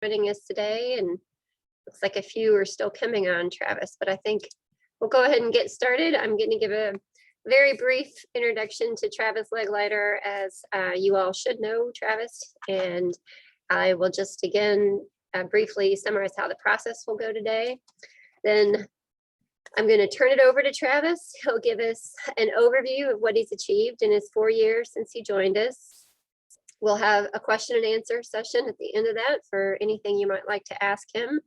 joining us today, and looks like a few are still coming on, Travis, but I think we'll go ahead and get started. I'm going to give a very brief introduction to Travis Legleiter, as you all should know Travis, and I will just again briefly summarize how the process will go today. Then I'm going to turn it over to Travis. He'll give us an overview of what he's achieved in his 4 years since he joined us. We'll have a question and answer session at the end of that for anything you might like to ask him.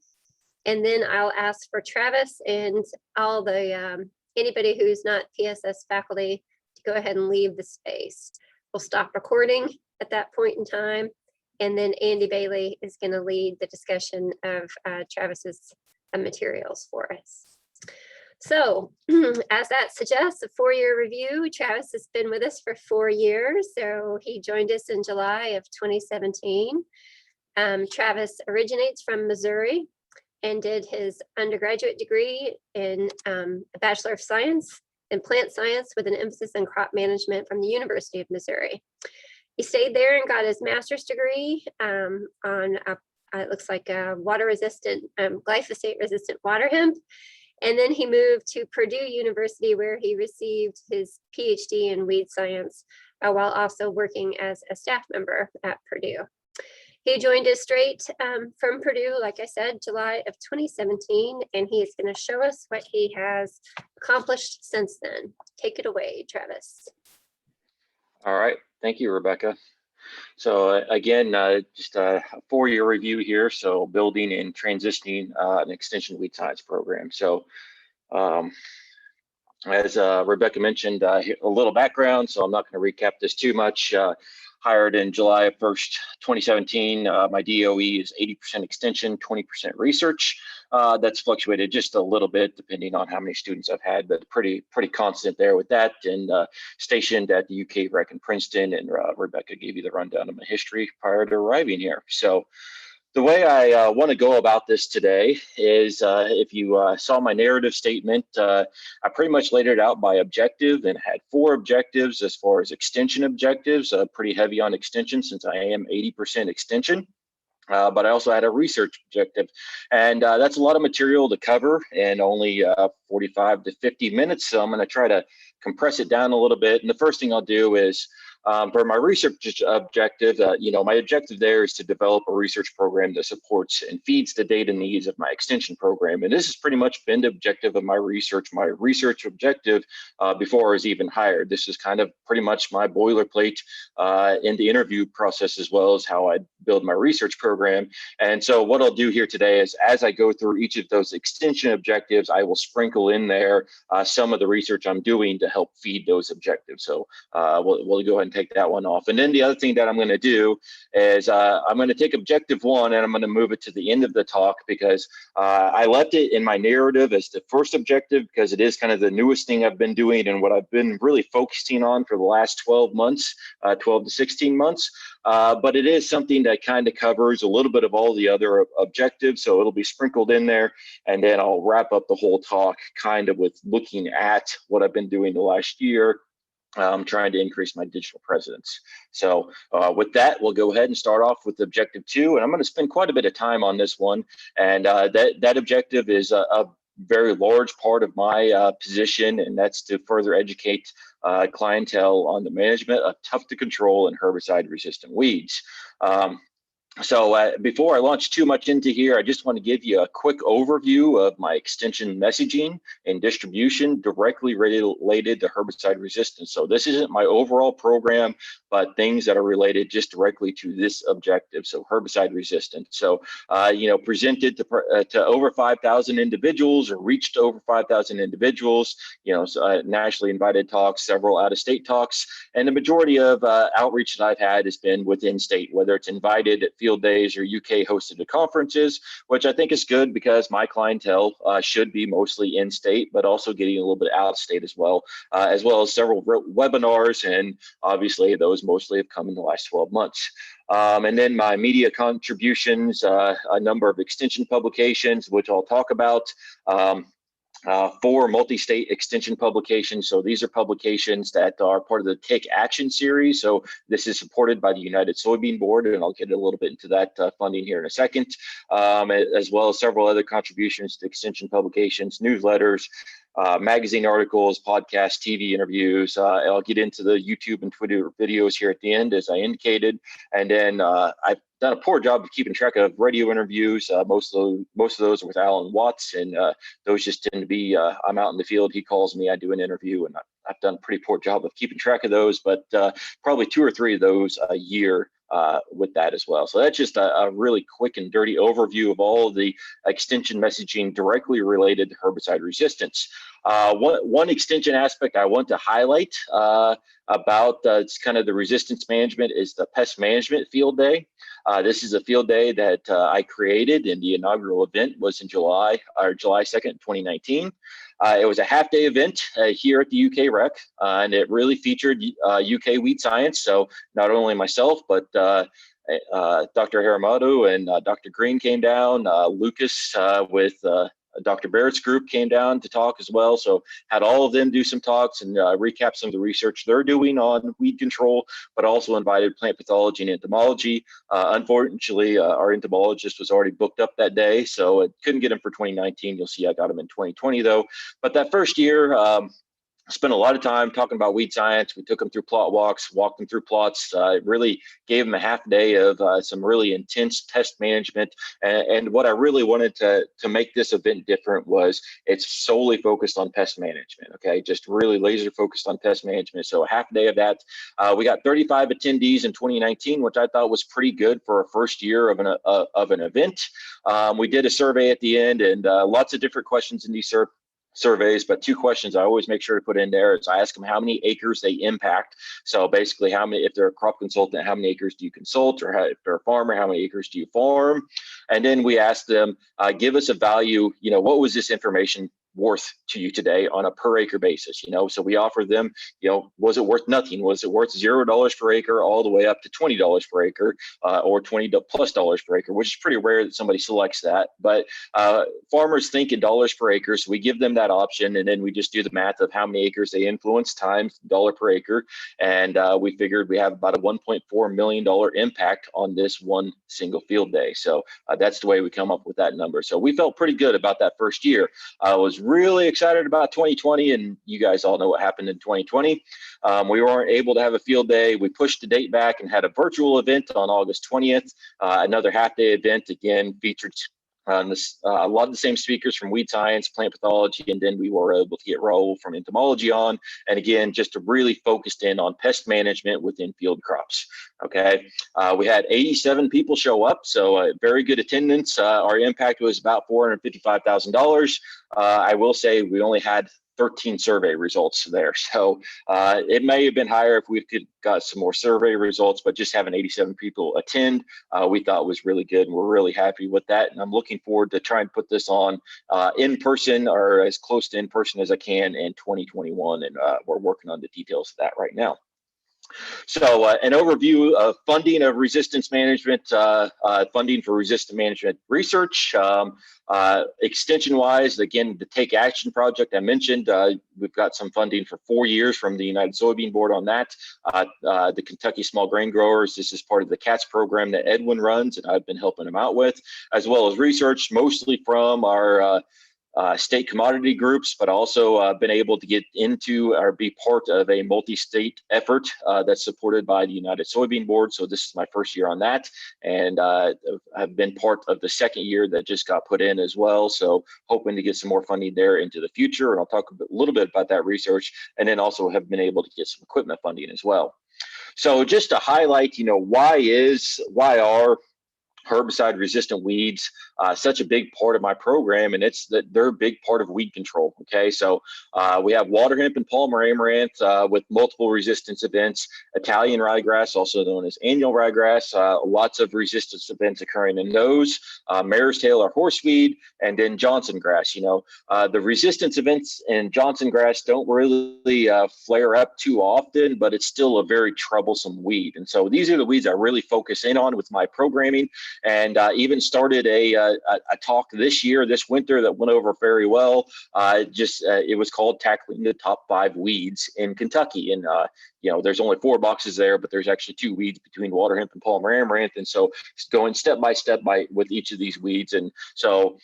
And then I'll ask for Travis and all the anybody who's not PSS faculty to go ahead and leave the space. We'll stop recording at that point in time. And then Andy Bailey is going to lead the discussion of Travis's materials for us. So as that suggests, a 4-year review. Travis has been with us for 4 years. So he joined us in July of 2017. Travis originates from Missouri and did his undergraduate degree in a Bachelor of Science in Plant Science with an emphasis in crop management from the University of Missouri. He stayed there and got his master's degree on it looks like a water-resistant, glyphosate-resistant water hemp. And then he moved to Purdue University, where he received his PhD in weed science while also working as a staff member at Purdue. He joined us straight from Purdue, like I said, July of 2017, and he is going to show us what he has accomplished since then. Take it away, Travis. All right. Thank you, Rebecca. So again, just a 4-year review here. So building and transitioning an extension weed science program. So as Rebecca mentioned, a little background, so I'm not going to recap this too much. Hired in July of 1st, 2017. My DOE is 80% extension, 20% research. That's fluctuated just a little bit depending on how many students I've had, but pretty constant there with that. And stationed at the UK Rec in Princeton, and Rebecca gave you the rundown of my history prior to arriving here. So the way I want to go about this today is, if you saw my narrative statement, I pretty much laid it out by objective and had 4 objectives as far as extension objectives, pretty heavy on extension since I am 80% extension. But I also had a research objective, and that's a lot of material to cover in only 45 to 50 minutes. So I'm going to try to compress it down a little bit. And the first thing I'll do is, for my research objective, my objective there is to develop a research program that supports and feeds the data needs of my extension program. And this has pretty much been the objective of my research objective before I was even hired. This is kind of pretty much my boilerplate in the interview process, as well as how I build my research program. And so what I'll do here today is, as I go through each of those extension objectives, I will sprinkle in there some of the research I'm doing to help feed those objectives. So we'll go ahead and take that one off. And then the other thing that I'm going to do is I'm going to take objective 1 and I'm going to move it to the end of the talk, because I left it in my narrative as the first objective, because it is kind of the newest thing I've been doing and what I've been really focusing on for the last 12 months, 12 to 16 months. But it is something that kind of covers a little bit of all the other objectives. So it'll be sprinkled in there, and then I'll wrap up the whole talk kind of with looking at what I've been doing the last year, trying to increase my digital presence. So with that, we'll go ahead and start off with objective 2, and I'm going to spend quite a bit of time on this one. And that objective is a very large part of my position, and that's to further educate clientele on the management of tough to control and herbicide resistant weeds. So before I launch too much into here, I just want to give you a quick overview of my extension messaging and distribution directly related to herbicide resistance. So this isn't my overall program, but things that are related just directly to this objective. So herbicide resistance. So, presented to over 5,000 individuals, or reached over 5,000 individuals, so, nationally invited talks, several out-of-state talks, and the majority of outreach that I've had has been within state, whether it's invited at field days or UK hosted conferences, which I think is good, because my clientele should be mostly in state, but also getting a little bit out of state as well as several webinars, and obviously those mostly have come in the last 12 months. And then my media contributions, a number of extension publications, which I'll talk about. 4 multi-state extension publications. So these are publications that are part of the Take Action series. So this is supported by the United Soybean Board, and I'll get a little bit into that funding here in a second, as well as several other contributions to extension publications, newsletters, magazine articles, podcasts, TV interviews. I'll get into the YouTube and Twitter videos here at the end, as I indicated. And then I've done a poor job of keeping track of radio interviews. Most of those are with Alan Watts, and those just tend to be, I'm out in the field, he calls me, I do an interview, and I've done a pretty poor job of keeping track of those, but probably 2 or 3 of those a year with that as well. So that's just a really quick and dirty overview of all of the extension messaging directly related to herbicide resistance. One extension aspect I want to highlight about it's kind of the resistance management is the pest management field day. This is a field day that I created, and the inaugural event was in July 2nd, 2019. It was a half-day event here at the UK Rec, and it really featured UK weed science. So not only myself, but Dr. Haramato and Dr. Green came down. Lucas with Dr. Barrett's group came down to talk as well. So had all of them do some talks and recap some of the research they're doing on weed control, but also invited plant pathology and entomology. Unfortunately, our entomologist was already booked up that day, so it couldn't get him for 2019. You'll see I got him in 2020 though. But that first year, spent a lot of time talking about weed science. We took them through plot walks, walked them through plots, really gave them a half day of some really intense pest management. And what I really wanted to make this event different was it's solely focused on pest management, okay? Just really laser focused on pest management. So a half day of that. We got 35 attendees in 2019, which I thought was pretty good for a first year of an event. We did a survey at the end, and lots of different questions in these surveys, but 2 questions I always make sure to put in there is I ask them how many acres they impact. So basically, how many, if they're a crop consultant, how many acres do you consult, or if they're a farmer, how many acres do you farm? And then we ask them, give us a value, what was this information worth to you today on a per acre basis? So we offer them, was it worth nothing? Was it worth $0 per acre all the way up to $20 per acre, or $20+ per acre, which is pretty rare that somebody selects that. But farmers think in dollars per acre, so we give them that option, and then we just do the math of how many acres they influence times $1 per acre, and we figured we have about a $1.4 million impact on this one single field day. So that's the way we come up with that number. So we felt pretty good about that first year. I was really excited about 2020, and you guys all know what happened in 2020. We weren't able to have a field day. We pushed the date back and had a virtual event on August 20th, another half-day event, again featured a lot of the same speakers from weed science, plant pathology, and then we were able to get Raul from entomology on, and again, just really focused in on pest management within field crops. Okay, we had 87 people show up, so very good attendance. Our impact was about $455,000. I will say we only had 13 survey results there. So it may have been higher if we could got some more survey results, but just having 87 people attend, we thought was really good, and we're really happy with that. And I'm looking forward to trying to put this on in person, or as close to in person as I can in 2021. And we're working on the details of that right now. So an overview of funding of resistance management, funding for resistance management research. Extension-wise, again, the Take Action project I mentioned, we've got some funding for 4 years from the United Soybean Board on that. The Kentucky Small Grain Growers, this is part of the CATS program that Edwin runs, and I've been helping him out with, as well as research, mostly from our state commodity groups, but also been able to get into or be part of a multi-state effort that's supported by the United Soybean Board. So this is my first year on that, and I've been part of the second year that just got put in as well. So hoping to get some more funding there into the future, and I'll talk a little bit about that research, and then also have been able to get some equipment funding as well. So just to highlight, why are herbicide resistant weeds such a big part of my program, and it's that they're a big part of weed control. Okay, so we have water hemp and Palmer amaranth with multiple resistance events, Italian ryegrass, also known as annual ryegrass, lots of resistance events occurring in those, mare's tail or horseweed, and then Johnson grass. The resistance events in Johnson grass don't really flare up too often, but it's still a very troublesome weed. And so these are the weeds I really focus in on with my programming. and even started a talk this winter that went over very well. It was called Tackling the Top 5 Weeds in Kentucky. And, there's only 4 boxes there, but there's actually 2 weeds between water hemp and Palmer amaranth. And so going step by step with each of these weeds. And so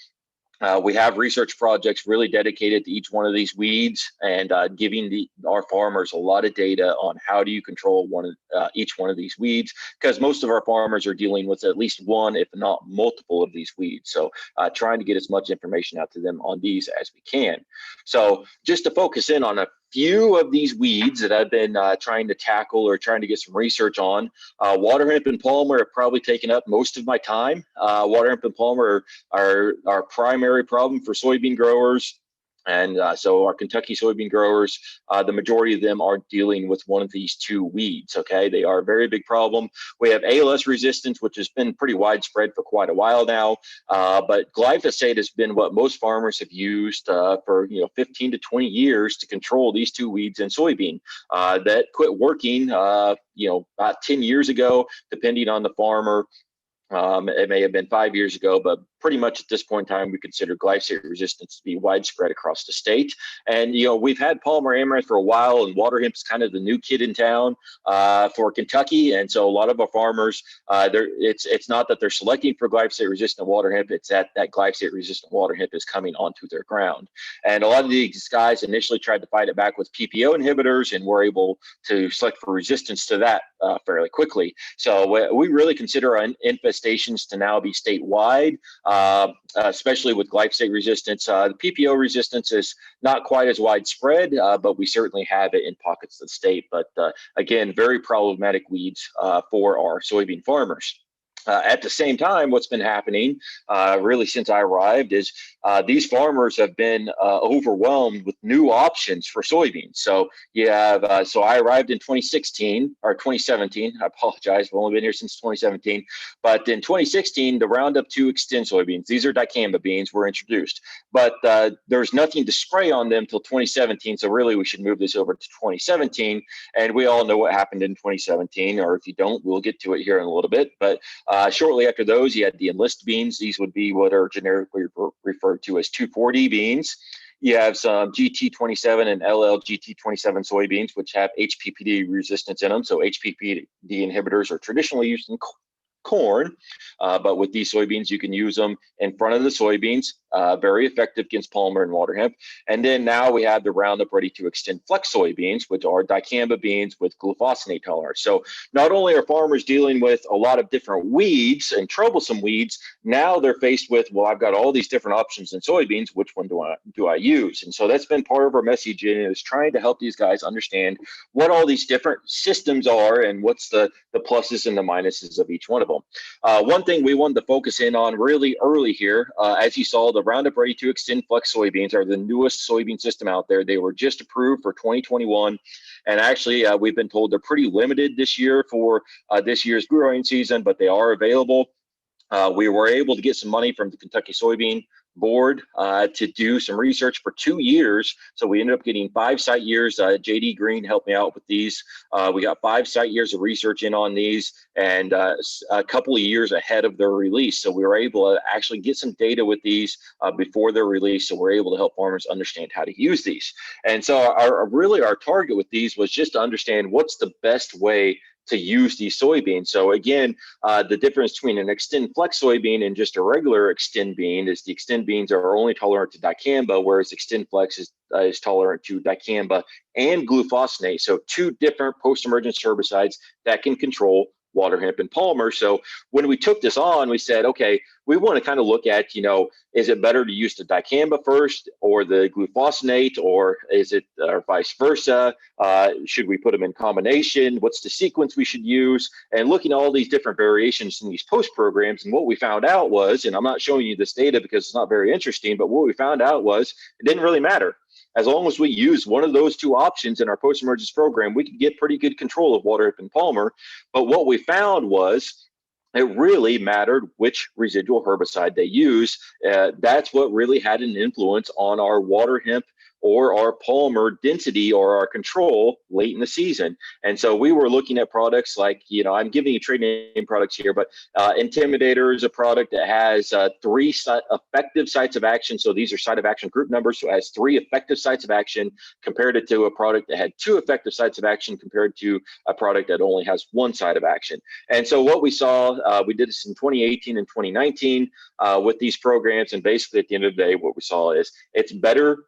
we have research projects really dedicated to each one of these weeds, and giving our farmers a lot of data on how do you control each one of these weeds, because most of our farmers are dealing with at least one, if not multiple, of these weeds. So trying to get as much information out to them on these as we can. So just to focus in on a few of these weeds that I've been trying to tackle or trying to get some research on. Water hemp and Palmer have probably taken up most of my time. Water hemp and Palmer are our primary problem for soybean growers. And so our Kentucky soybean growers, the majority of them are dealing with one of these 2 weeds, okay? They are a very big problem. We have ALS resistance, which has been pretty widespread for quite a while now, but glyphosate has been what most farmers have used for 15 to 20 years to control these 2 weeds in soybean. That quit working, about 10 years ago, depending on the farmer. It may have been 5 years ago, but pretty much at this point in time, we consider glyphosate resistance to be widespread across the state. And, we've had Palmer amaranth for a while, and water hemp is kind of the new kid in town for Kentucky. And so a lot of our farmers, it's not that they're selecting for glyphosate resistant water hemp, it's that glyphosate resistant water hemp is coming onto their ground. And a lot of these guys initially tried to fight it back with PPO inhibitors, and were able to select for resistance to that fairly quickly. So we really consider our infestations to now be statewide. Especially with glyphosate resistance. The PPO resistance is not quite as widespread, but we certainly have it in pockets of the state. But again, very problematic weeds for our soybean farmers. At the same time, what's been happening really since I arrived is these farmers have been overwhelmed with new options for soybeans. So you have, so I arrived in 2016 or 2017. I apologize, I've only been here since 2017. But in 2016, the Roundup 2 Xtend soybeans, these are dicamba beans, were introduced. But there's nothing to spray on them till 2017. So really, we should move this over to 2017. And we all know what happened in 2017, or if you don't, we'll get to it here in a little bit. But shortly after those, you had the Enlist beans. These would be what are generically referred to as 2,4-D beans. You have some GT27 and LLGT27 soybeans, which have HPPD resistance in them. So HPPD inhibitors are traditionally used in corn, but with these soybeans, you can use them in front of the soybeans, very effective against Palmer and water hemp. And then now we have the Roundup Ready to Extend Flex soybeans, which are dicamba beans with glufosinate tolerance. So not only are farmers dealing with a lot of different weeds and troublesome weeds, now they're faced with, well, I've got all these different options in soybeans, which one do I use? And so that's been part of our messaging, is trying to help these guys understand what all these different systems are and what's the pluses and the minuses of each one of them. One thing we wanted to focus in on really early here, as you saw, the Roundup Ready to Extend Flex soybeans are the newest soybean system out there. They were just approved for 2021. And actually, we've been told they're pretty limited this year for this year's growing season, but they are available. We were able to get some money from the Kentucky Soybean Board to do some research for 2 years. So we ended up getting 5 site years. JD Green helped me out with these. We got 5 site years of research in on these, and a couple of years ahead of their release. So we were able to actually get some data with these before their release. So we're able to help farmers understand how to use these. And so our target with these was just to understand what's the best way to use these soybeans. So again, the difference between an Xtend Flex soybean and just a regular Xtend bean is the Xtend beans are only tolerant to dicamba, whereas Xtend Flex is tolerant to dicamba and glufosinate. So 2 different post-emergence herbicides that can control water hemp and Palmer. So when we took this on, we said, okay, we want to kind of look at, is it better to use the dicamba first or the glufosinate, or is it or vice versa? Should we put them in combination? What's the sequence we should use? And looking at all these different variations in these post programs. And what we found out was, and I'm not showing you this data because it's not very interesting, but what we found out was it didn't really matter. As long as we use one of those 2 options in our post-emergence program, we could get pretty good control of water hemp and Palmer. But what we found was it really mattered which residual herbicide they use. That's what really had an influence on our water hemp or our Palmer density or our control late in the season. And so we were looking at products like, I'm giving you trade name products here, but Intimidator is a product that has three effective sites of action. So these are site of action group numbers. So it has 3 effective sites of action, compared it to a product that had 2 effective sites of action, compared to a product that only has 1 site of action. And so what we saw, we did this in 2018 and 2019 with these programs. And basically at the end of the day, what we saw is it's better,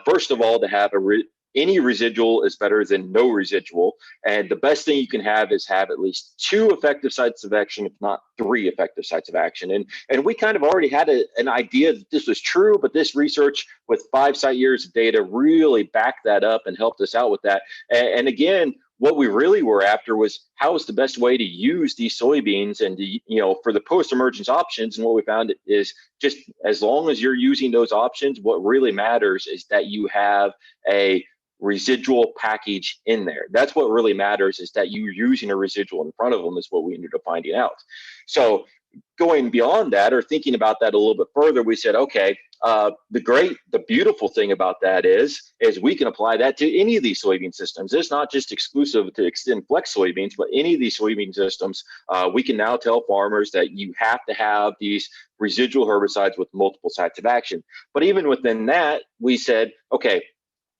first of all, to have any residual is better than no residual. And the best thing you can have is have at least 2 effective sites of action, if not 3 effective sites of action. And we kind of already had an idea that this was true, but this research with 5 site years of data really backed that up and helped us out with that. And again, what we really were after was how is the best way to use these soybeans and for the post-emergence options. And what we found is just as long as you're using those options, what really matters is that you have a residual package in there. That's what really matters, is that you're using a residual in front of them, is what we ended up finding out. So going beyond that, or thinking about that a little bit further, we said, okay, the beautiful thing about that is we can apply that to any of these soybean systems. It's not just exclusive to Extend Flex soybeans, but any of these soybean systems. We can now tell farmers that you have to have these residual herbicides with multiple sites of action. But even within that, we said, okay,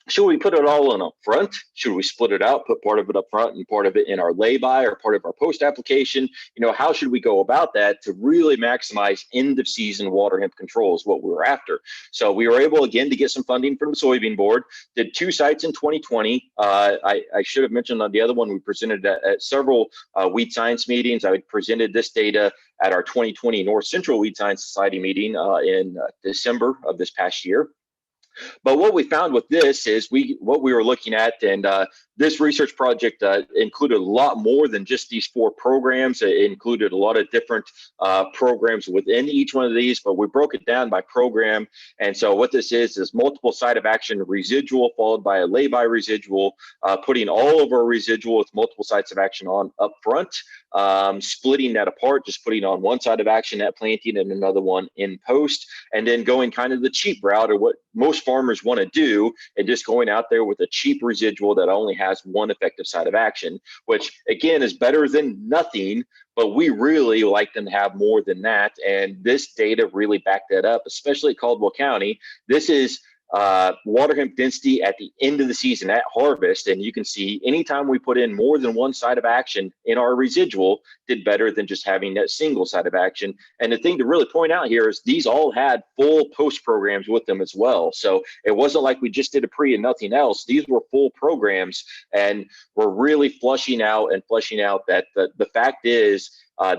should we put it all in up front? Should we split it out, put part of it up front and part of it in our lay-by or part of our post application? How should we go about that to really maximize end of season water hemp control is what we were after. So we were able again to get some funding from the soybean board, did 2 sites in 2020. I should have mentioned on the other one, we presented at several weed science meetings. I presented this data at our 2020 North Central Weed Science Society meeting in December of this past year. But what we found with this is what we were looking at, and this research project included a lot more than just these 4 programs. It included a lot of different programs within each one of these, but we broke it down by program. And so what this is multiple site of action residual followed by a lay-by residual, putting all of our residual with multiple sites of action on up front, splitting that apart, just putting on one side of action at planting and another one in post, and then going kind of the cheap route, or what most farmers want to do, and just going out there with a cheap residual that only has 1 effective site of action, which again is better than nothing, but we really like them to have more than that. And this data really backed that up, especially at Caldwell County. This is water hemp density at the end of the season at harvest, and you can see anytime we put in more than 1 site of action in our residual did better than just having that single site of action. And the thing to really point out here is these all had full post programs with them as well. So it wasn't like we just did a pre and nothing else. These were full programs, and we're really fleshing out that the fact is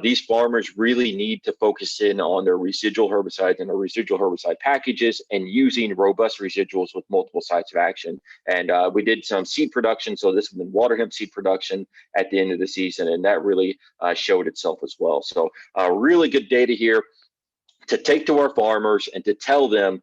these farmers really need to focus in on their residual herbicides and their residual herbicide packages, and using robust residuals with multiple sites of action. And we did some seed production. So this has been water hemp seed production at the end of the season, and that really showed itself as well. So really good data here to take to our farmers and to tell them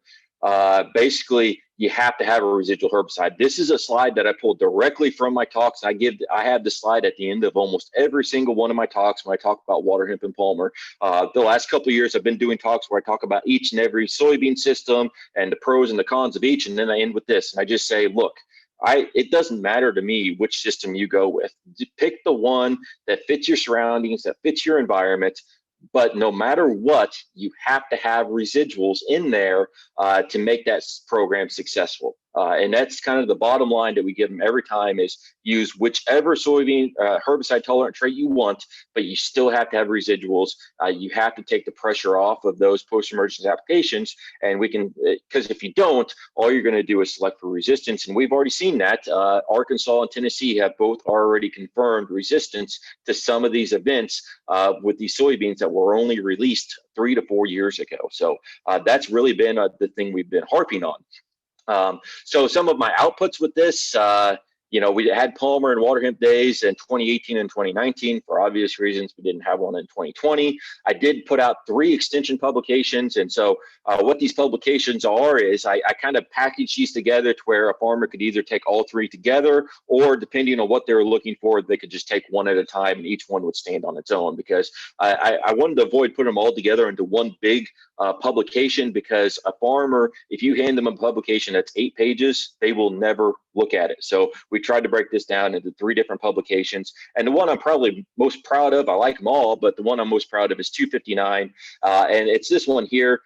basically you have to have a residual herbicide. This is a slide that I pulled directly from my talks. I have the slide at the end of almost every single one of my talks when I talk about water hemp and Palmer. The last couple of years I've been doing talks where I talk about each and every soybean system and the pros and the cons of each, and then I end with this. And I just say, look, it doesn't matter to me which system you go with. Pick the one that fits your surroundings, that fits your environment. But no matter what, you have to have residuals in there to make that program successful. And that's kind of the bottom line that we give them every time, is use whichever soybean herbicide tolerant trait you want, but you still have to have residuals. You have to take the pressure off of those post-emergence applications. And we can, because if you don't, all you're going to do is select for resistance. And we've already seen that. Arkansas and Tennessee have both already confirmed resistance to some of these events with these soybeans that were only released 3 to 4 years ago. So that's really been the thing we've been harping on. So some of my outputs with this, we had Palmer and water hemp days in 2018 and 2019 for obvious reasons. We didn't have one in 2020. I did put out 3 extension publications. And so what these publications are is I kind of package these together to where a farmer could either take all 3 together, or depending on what they were looking for, they could just take one at a time and each one would stand on its own, because I wanted to avoid putting them all together into one big publication, because a farmer, if you hand them a publication that's 8 pages, they will never look at it. So we tried to break this down into 3 different publications. And the one I'm probably most proud of, I like them all, but the one I'm most proud of is 259. And it's this one here.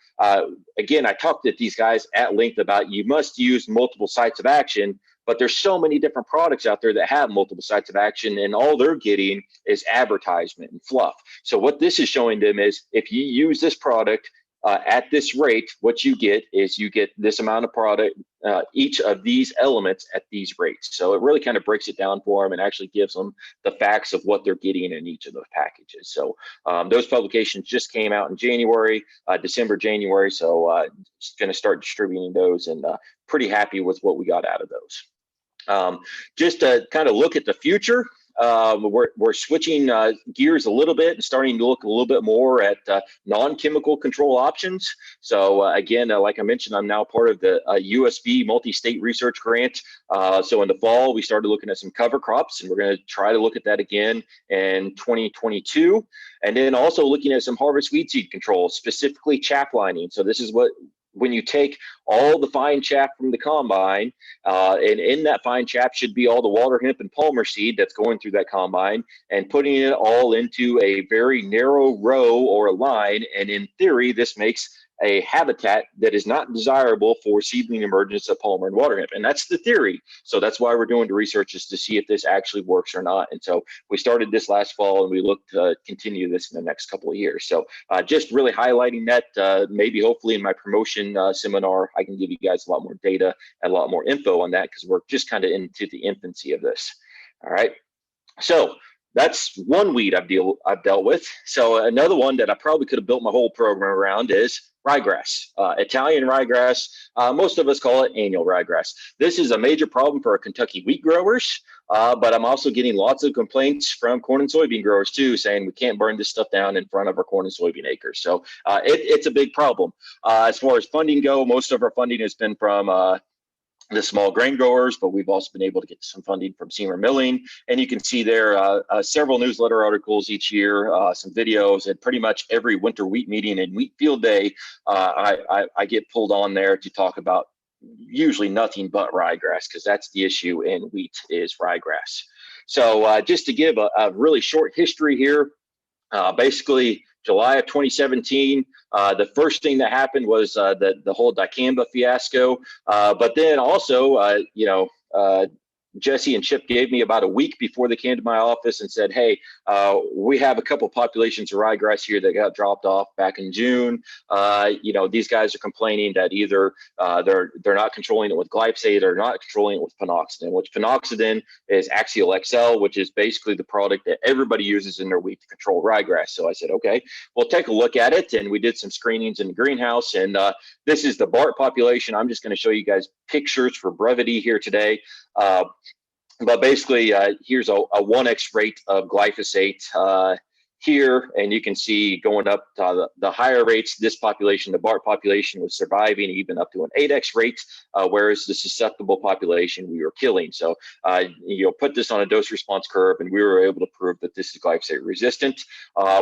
Again, I talked to these guys at length about you must use multiple sites of action, but there's so many different products out there that have multiple sites of action, and all they're getting is advertisement and fluff. So what this is showing them is if you use this product at this rate, what you get is you get this amount of product, each of these elements at these rates. So it really kind of breaks it down for them and actually gives them the facts of what they're getting in each of those packages. So those publications just came out in January, December, January. So just going to start distributing those, and pretty happy with what we got out of those. Just to kind of look at the future, we're switching gears a little bit and starting to look a little bit more at non-chemical control options. So again, like I mentioned, I'm now part of the USB multi-state research grant. So in the fall, we started looking at some cover crops, and we're going to try to look at that again in 2022. And then also looking at some harvest weed seed control, specifically chaff lining. So this is when you take all the fine chaff from the combine, and in that fine chaff should be all the water hemp and Palmer seed that's going through that combine, and putting it all into a very narrow row or a line. And in theory, this makes a habitat that is not desirable for seedling emergence of Palmer and water hemp. And that's the theory. So that's why we're doing the research, is to see if this actually works or not. And so we started this last fall, and we look to continue this in the next couple of years. So just really highlighting that, maybe hopefully in my promotion seminar, I can give you guys a lot more data and a lot more info on that, because we're just kind of into the infancy of this. All right. So that's one weed I've dealt with. So another one that I probably could have built my whole program around is ryegrass, Italian ryegrass. Most of us call it annual ryegrass. This is a major problem for our Kentucky wheat growers, but I'm also getting lots of complaints from corn and soybean growers too, saying we can't burn this stuff down in front of our corn and soybean acres. So it's a big problem. As far as funding go, most of our funding has been from the small grain growers, but we've also been able to get some funding from Seymour Milling. And you can see there several newsletter articles each year, some videos, and pretty much every winter wheat meeting and wheat field day, I get pulled on there to talk about usually nothing but ryegrass, because that's the issue in wheat is ryegrass. So just to give a really short history here, basically July of 2017, the first thing that happened was the whole dicamba fiasco. But then also, Jesse and Chip gave me about a week before they came to my office and said, hey, we have a couple populations of ryegrass here that got dropped off back in June. These guys are complaining that either they're not controlling it with glyphosate or not controlling it with panoxidin, which panoxidin is Axial XL, which is basically the product that everybody uses in their wheat to control ryegrass. So I said, okay, we'll take a look at it. And we did some screenings in the greenhouse. And this is the BART population. I'm just going to show you guys pictures for brevity here today. But basically, here's a 1x rate of glyphosate here, and you can see going up the higher rates, this population, the BART population, was surviving even up to an 8x rate, whereas the susceptible population we were killing. So put this on a dose response curve, and we were able to prove that this is glyphosate resistant.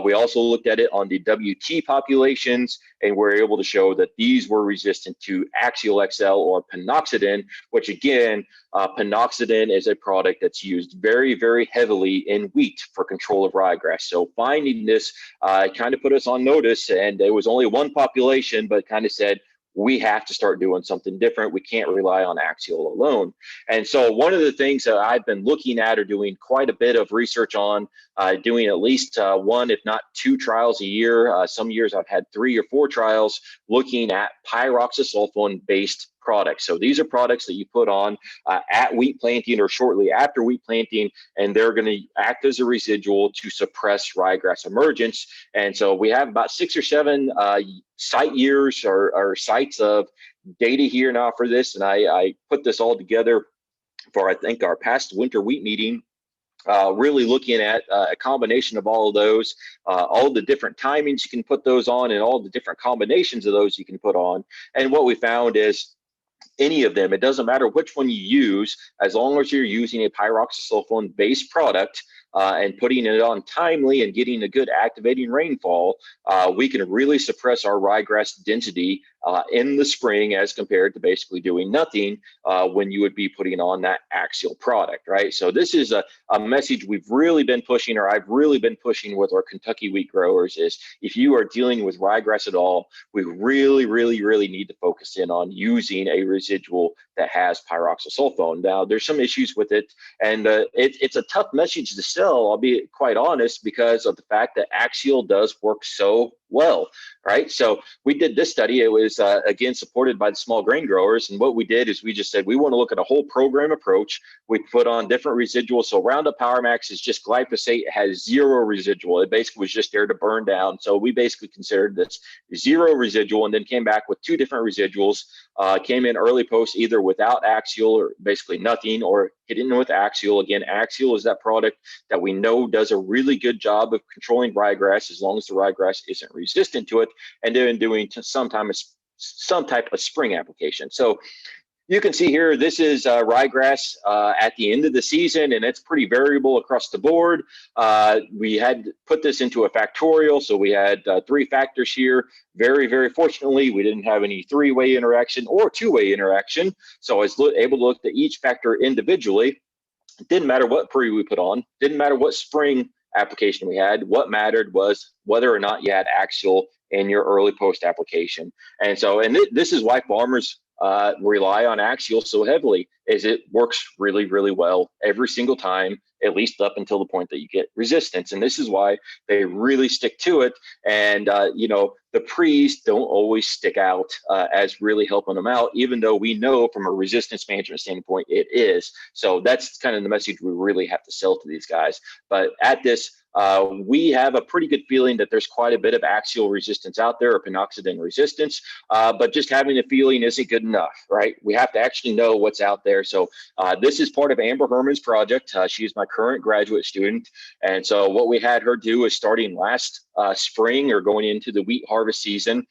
We also looked at it on the WT populations, and we're able to show that these were resistant to Axial XL or panoxidin, which again, panoxidin is a product that's used very, very heavily in wheat for control of ryegrass. So finding this kind of put us on notice, and there was only one population, but kind of said, we have to start doing something different. We can't rely on Axial alone. And so one of the things that I've been looking at or doing quite a bit of research on, doing at least one, if not 2 trials a year. Some years I've had 3 or 4 trials looking at pyroxasulfone-based products. So these are products that you put on at wheat planting or shortly after wheat planting, and they're going to act as a residual to suppress ryegrass emergence. And so we have about 6 or 7 site years or sites of data here now for this, and I put this all together for I think our past winter wheat meeting, really looking at a combination of all of those, all the different timings you can put those on, and all the different combinations of those you can put on. And what we found is any of them, it doesn't matter which one you use, as long as you're using a pyroxasulfone based product and putting it on timely and getting a good activating rainfall, we can really suppress our ryegrass density in the spring as compared to basically doing nothing when you would be putting on that axial product, right? So this is a message we've really been pushing, or I've really been pushing with our Kentucky wheat growers, is if you are dealing with ryegrass at all, we really need to focus in on using a residual that has pyroxasulfone. Now, there's some issues with it, and it's a tough message to sell, I'll be quite honest, because of the fact that axial does work so well, right? So we did this study. It was, again, supported by the small grain growers. And what we did is we just said, we want to look at a whole program approach. We put on different residuals. So Roundup Power Max is just glyphosate. It has zero residual. It basically was just there to burn down. So we basically considered this zero residual, and then came back with two different residuals, came in early post either without axial or basically nothing, or hit in with axial. Again, axial is that product that we know does a really good job of controlling ryegrass as long as the ryegrass isn't resistant to it, and then doing some type of spring application. So you can see here, this is ryegrass at the end of the season, and it's pretty variable across the board. We had put this into a factorial, so we had 3 factors here. Very fortunately, we didn't have any 3-way interaction or 2-way interaction, so I was able to look at each factor individually. It didn't matter what pre we put on, didn't matter what spring application we had. What mattered was whether or not you had axial in your early post application. And so, and this is why farmers rely on axial so heavily, is it works really well every single time, at least up until the point that you get resistance. And this is why they really stick to it. And you know, the pre's don't always stick out as really helping them out, even though we know from a resistance management standpoint it is. So that's kind of the message we really have to sell to these guys. But at this, we have a pretty good feeling that there's quite a bit of axial resistance out there, or pinoxidin resistance, but just having a feeling isn't good enough, right? We have to actually know what's out there. So this is part of Amber Herman's project. She's my current graduate student. And so what we had her do is, starting last spring, or going into the wheat harvest season,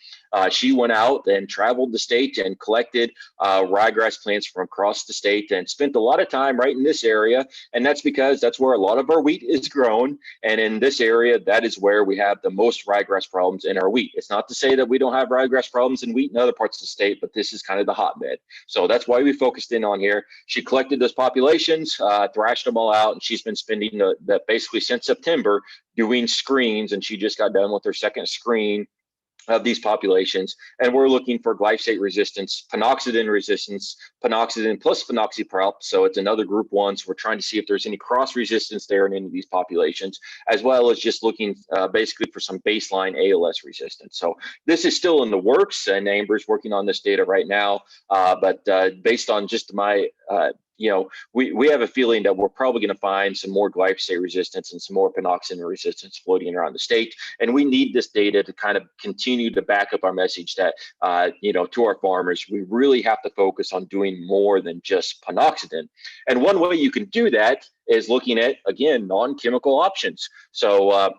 she went out and traveled the state and collected ryegrass plants from across the state, and spent a lot of time right in this area. And that's because that's where a lot of our wheat is grown. And in this area, that is where we have the most ryegrass problems in our wheat. It's not to say that we don't have ryegrass problems in wheat in other parts of the state, but this is kind of the hotbed. So that's why we focused in on here. She collected those populations, thrashed them all out, and she's been spending the basically since September doing screens, and she just got done with her second screen of these populations. And we're looking for glyphosate resistance, pinoxidin resistance, pinoxidin plus phenoxyprop. So it's another group 1. So we're trying to see if there's any cross resistance there in any of these populations, as well as just looking basically for some baseline ALS resistance. So this is still in the works, and Amber's working on this data right now. But based on just my you know, we have a feeling that we're probably going to find some more glyphosate resistance and some more pinoxidin resistance floating around the state. And we need this data to kind of continue to back up our message that, you know, to our farmers, we really have to focus on doing more than just pinoxidin. And one way you can do that is looking at, again, non-chemical options. So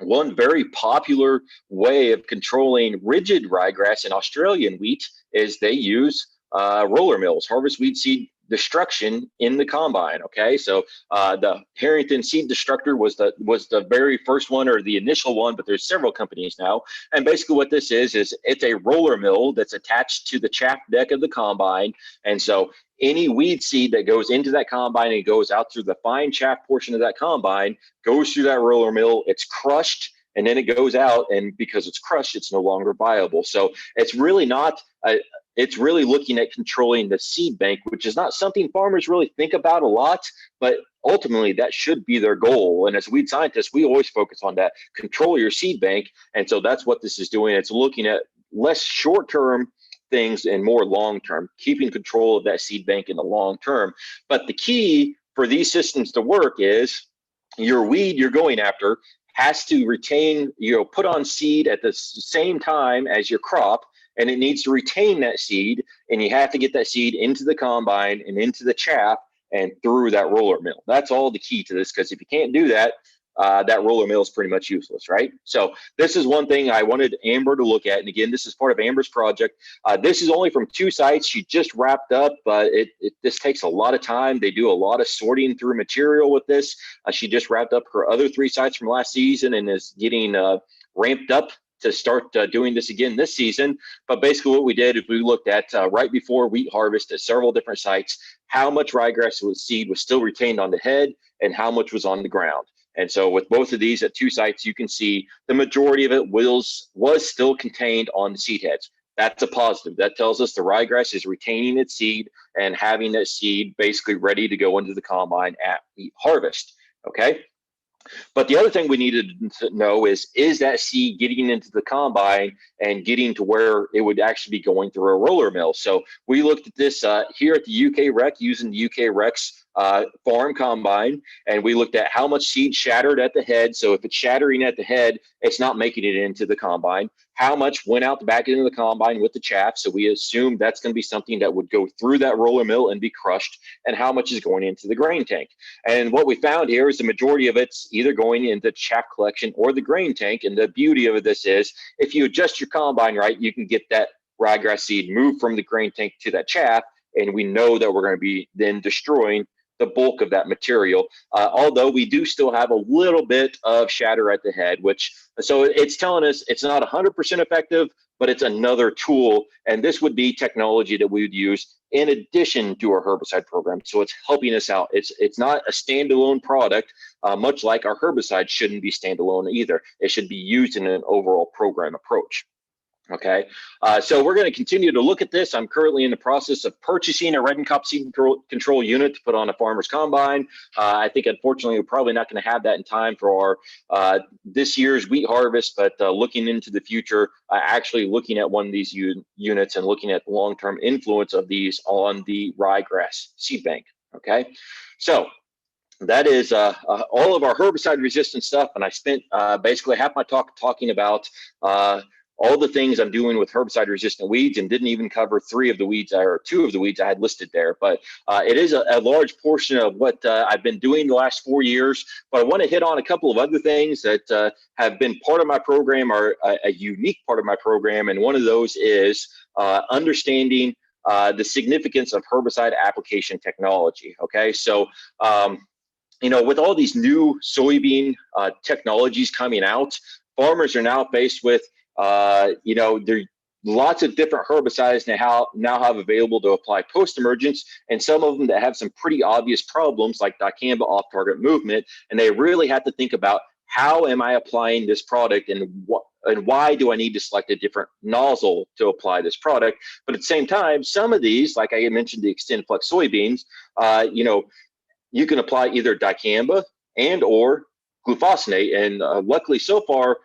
one very popular way of controlling rigid ryegrass in Australian wheat is they use roller mills, harvest weed seed destruction in the combine. Okay, so the Harrington seed destructor was the very first one, or the initial one, but there's several companies now. And basically what this is it's a roller mill that's attached to the chaff deck of the combine. And so any weed seed that goes into that combine and goes out through the fine chaff portion of that combine goes through that roller mill, it's crushed, and then it goes out, and because it's crushed, it's no longer viable. So it's really not it's really looking at controlling the seed bank, which is not something farmers really think about a lot, but ultimately that should be their goal. And as weed scientists, we always focus on that, control your seed bank. And so that's what this is doing. It's looking at less short-term things and more long-term, keeping control of that seed bank in the long term. But the key for these systems to work is your weed you're going after has to retain, you know, put on seed at the same time as your crop, and it needs to retain that seed, and you have to get that seed into the combine and into the chaff and through that roller mill. That's all the key to this, because if you can't do that, that roller mill is pretty much useless, right? So this is one thing I wanted Amber to look at. And again, this is part of Amber's project. This is only from 2 sites. She just wrapped up, but this takes a lot of time. They do a lot of sorting through material with this. She just wrapped up her other 3 sites from last season and is getting ramped up to start doing this again this season. But basically what we did is we looked at right before wheat harvest at several different sites, how much ryegrass seed was still retained on the head and how much was on the ground. And so with both of these at 2 sites, you can see the majority of it was still contained on the seed heads. That's a positive. That tells us the ryegrass is retaining its seed and having that seed basically ready to go into the combine at wheat harvest, okay? But the other thing we needed to know is that seed getting into the combine and getting to where it would actually be going through a roller mill? So we looked at this here at the UK Rec using the UK Rec's farm combine, and we looked at how much seed shattered at the head. So if it's shattering at the head, it's not making it into the combine. How much went out the back end of the combine with the chaff? So we assumed that's going to be something that would go through that roller mill and be crushed, and how much is going into the grain tank. And what we found here is the majority of it's either going into chaff collection or the grain tank. And the beauty of this is if you adjust your combine right, you can get that ryegrass seed moved from the grain tank to that chaff, and we know that we're going to be then destroying the bulk of that material, although we do still have a little bit of shatter at the head, so it's telling us it's not 100% effective, but it's another tool. And this would be technology that we would use in addition to our herbicide program. So it's helping us out. It's not a standalone product, much like our herbicide shouldn't be standalone either. It should be used in an overall program approach. Okay, so we're going to continue to look at this. I'm currently in the process of purchasing a Redencop seed control unit to put on a farmer's combine. I think, unfortunately, we're probably not going to have that in time for our this year's wheat harvest, but looking into the future, actually looking at one of these units and looking at the long-term influence of these on the ryegrass seed bank. Okay, so that is all of our herbicide resistant stuff, and I spent basically half my talk talking about all the things I'm doing with herbicide resistant weeds, and didn't even cover 2 of the weeds I had listed there. But it is a large portion of what I've been doing the last 4 years. But I want to hit on a couple of other things that have been part of my program, or a unique part of my program. And one of those is understanding the significance of herbicide application technology. Okay, so with all these new soybean technologies coming out, farmers are now faced with there lots of different herbicides now have available to apply post-emergence, and some of them that have some pretty obvious problems like dicamba off-target movement, and they really have to think about, how am I applying this product, and why do I need to select a different nozzle to apply this product? But at the same time, some of these, like I mentioned, the XtendFlex soybeans, you can apply either dicamba and or glufosinate, and luckily so far,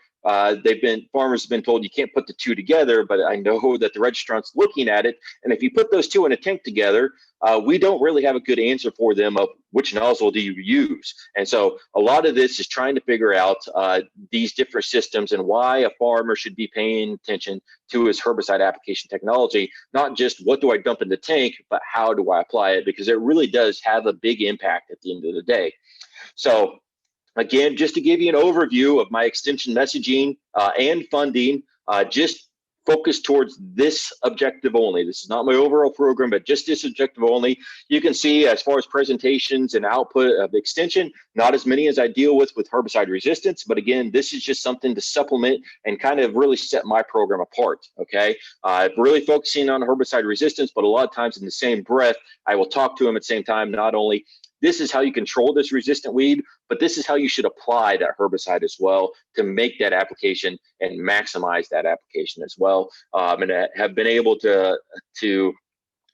farmers have been told you can't put the 2 together, but I know that the registrant's looking at it, and if you put those 2 in a tank together, we don't really have a good answer for them of which nozzle do you use. And so a lot of this is trying to figure out these different systems and why a farmer should be paying attention to his herbicide application technology, not just what do I dump in the tank, but how do I apply it, because it really does have a big impact at the end of the day. So again, just to give you an overview of my extension messaging and funding, just focus towards this objective only. This is not my overall program, but just this objective only. You can see, as far as presentations and output of extension, not as many as I deal with herbicide resistance. But again, this is just something to supplement and kind of really set my program apart. Okay, really focusing on herbicide resistance, but a lot of times in the same breath, I will talk to them at the same time, not only this is how you control this resistant weed, but this is how you should apply that herbicide as well to make that application and maximize that application as well. And have been able to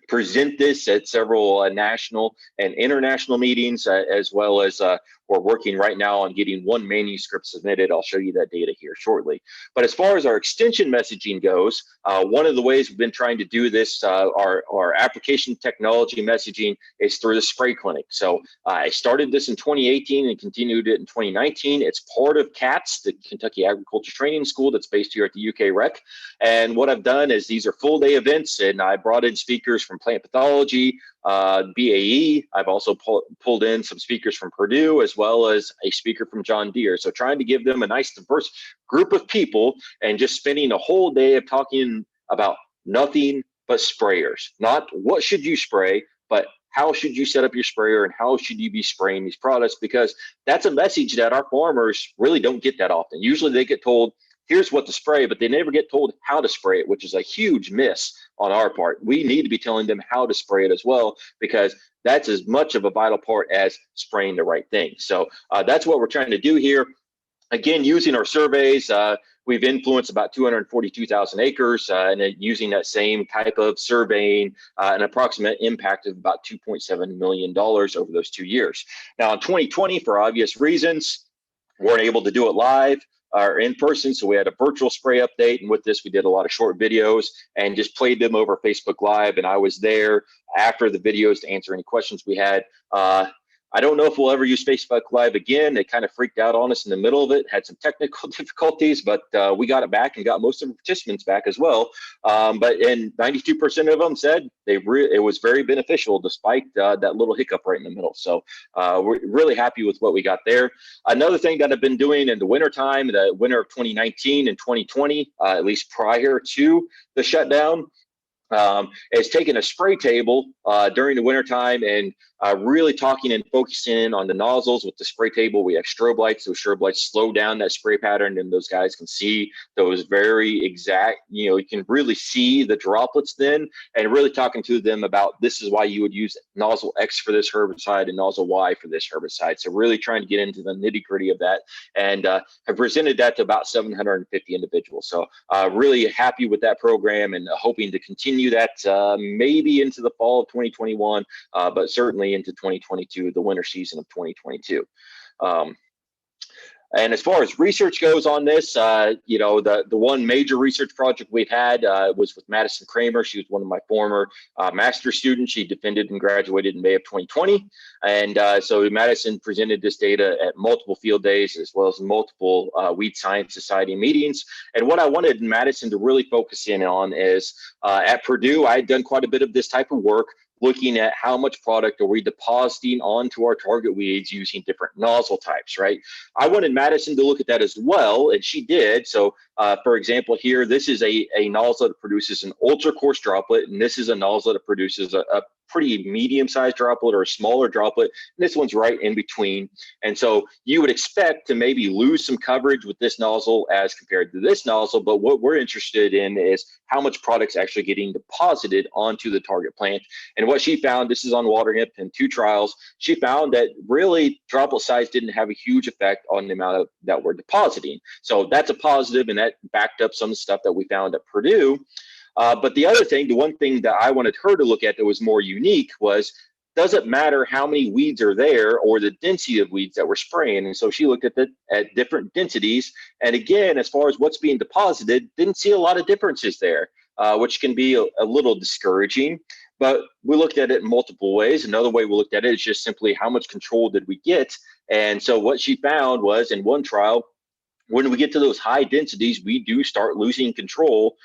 present this at several national and international meetings, as well as we're working right now on getting 1 manuscript submitted. I'll show you that data here shortly. But as far as our extension messaging goes, one of the ways we've been trying to do this, our application technology messaging, is through the spray clinic. So I started this in 2018 and continued it in 2019. It's part of CATS, the Kentucky Agriculture Training School, that's based here at the UK Rec. And what I've done is these are full-day events, and I brought in speakers from plant pathology, BAE. I've also pulled in some speakers from Purdue, as well as a speaker from John Deere. So trying to give them a nice diverse group of people, and just spending a whole day of talking about nothing but sprayers. Not what should you spray, but how should you set up your sprayer and how should you be spraying these products, because that's a message that our farmers really don't get that often. Usually they get told, here's what to spray, but they never get told how to spray it, which is a huge miss on our part. We need to be telling them how to spray it as well, because that's as much of a vital part as spraying the right thing. So that's what we're trying to do here. Again, using our surveys, we've influenced about 242,000 acres, and using that same type of surveying, an approximate impact of about $2.7 million over those 2 years. Now, in 2020, for obvious reasons, weren't able to do it live or in person, so we had a virtual spray update, and with this we did a lot of short videos and just played them over Facebook Live, and I was there after the videos to answer any questions we had. I don't know if we'll ever use Facebook Live again. It kind of freaked out on us in the middle of it, had some technical difficulties, but we got it back and got most of the participants back as well. But 92% of them said it was very beneficial despite that little hiccup right in the middle. So we're really happy with what we got there. Another thing that I've been doing in the wintertime, the winter of 2019 and 2020, at least prior to the shutdown, is taking a spray table during the wintertime and really talking and focusing on the nozzles with the spray table. We have strobe lights. Those strobe lights slow down that spray pattern, and those guys can see those very exact, you can really see the droplets then, and really talking to them about this is why you would use nozzle X for this herbicide and nozzle Y for this herbicide. So really trying to get into the nitty gritty of that, and have presented that to about 750 individuals. So really happy with that program, and hoping to continue that maybe into the fall of 2021, but certainly into 2022, the winter season of 2022. And as far as research goes on this, the one major research project we've had was with Madison Kramer. She was one of my former master's students. She defended and graduated in May of 2020. And so Madison presented this data at multiple field days, as well as multiple Weed Science Society meetings. And what I wanted Madison to really focus in on is at Purdue, I had done quite a bit of this type of work, looking at how much product are we depositing onto our target weeds using different nozzle types, right? I wanted Madison to look at that as well, and she did. So for example, here, this is a nozzle that produces an ultra coarse droplet, and this is a nozzle that produces a pretty medium-sized droplet or a smaller droplet, and this one's right in between. And so you would expect to maybe lose some coverage with this nozzle as compared to this nozzle, but what we're interested in is how much product's actually getting deposited onto the target plant. And what she found, this is on WaterHemp in 2 trials, she found that really droplet size didn't have a huge effect on the amount that we're depositing. So that's a positive, and that backed up some of the stuff that we found at Purdue. But the other thing, the one thing that I wanted her to look at that was more unique was, does it matter how many weeds are there or the density of weeds that we're spraying? And so she looked at different densities. And again, as far as what's being deposited, didn't see a lot of differences there, which can be a little discouraging. But we looked at it in multiple ways. Another way we looked at it is just simply how much control did we get? And so what she found was, in one trial, when we get to those high densities, we do start losing control,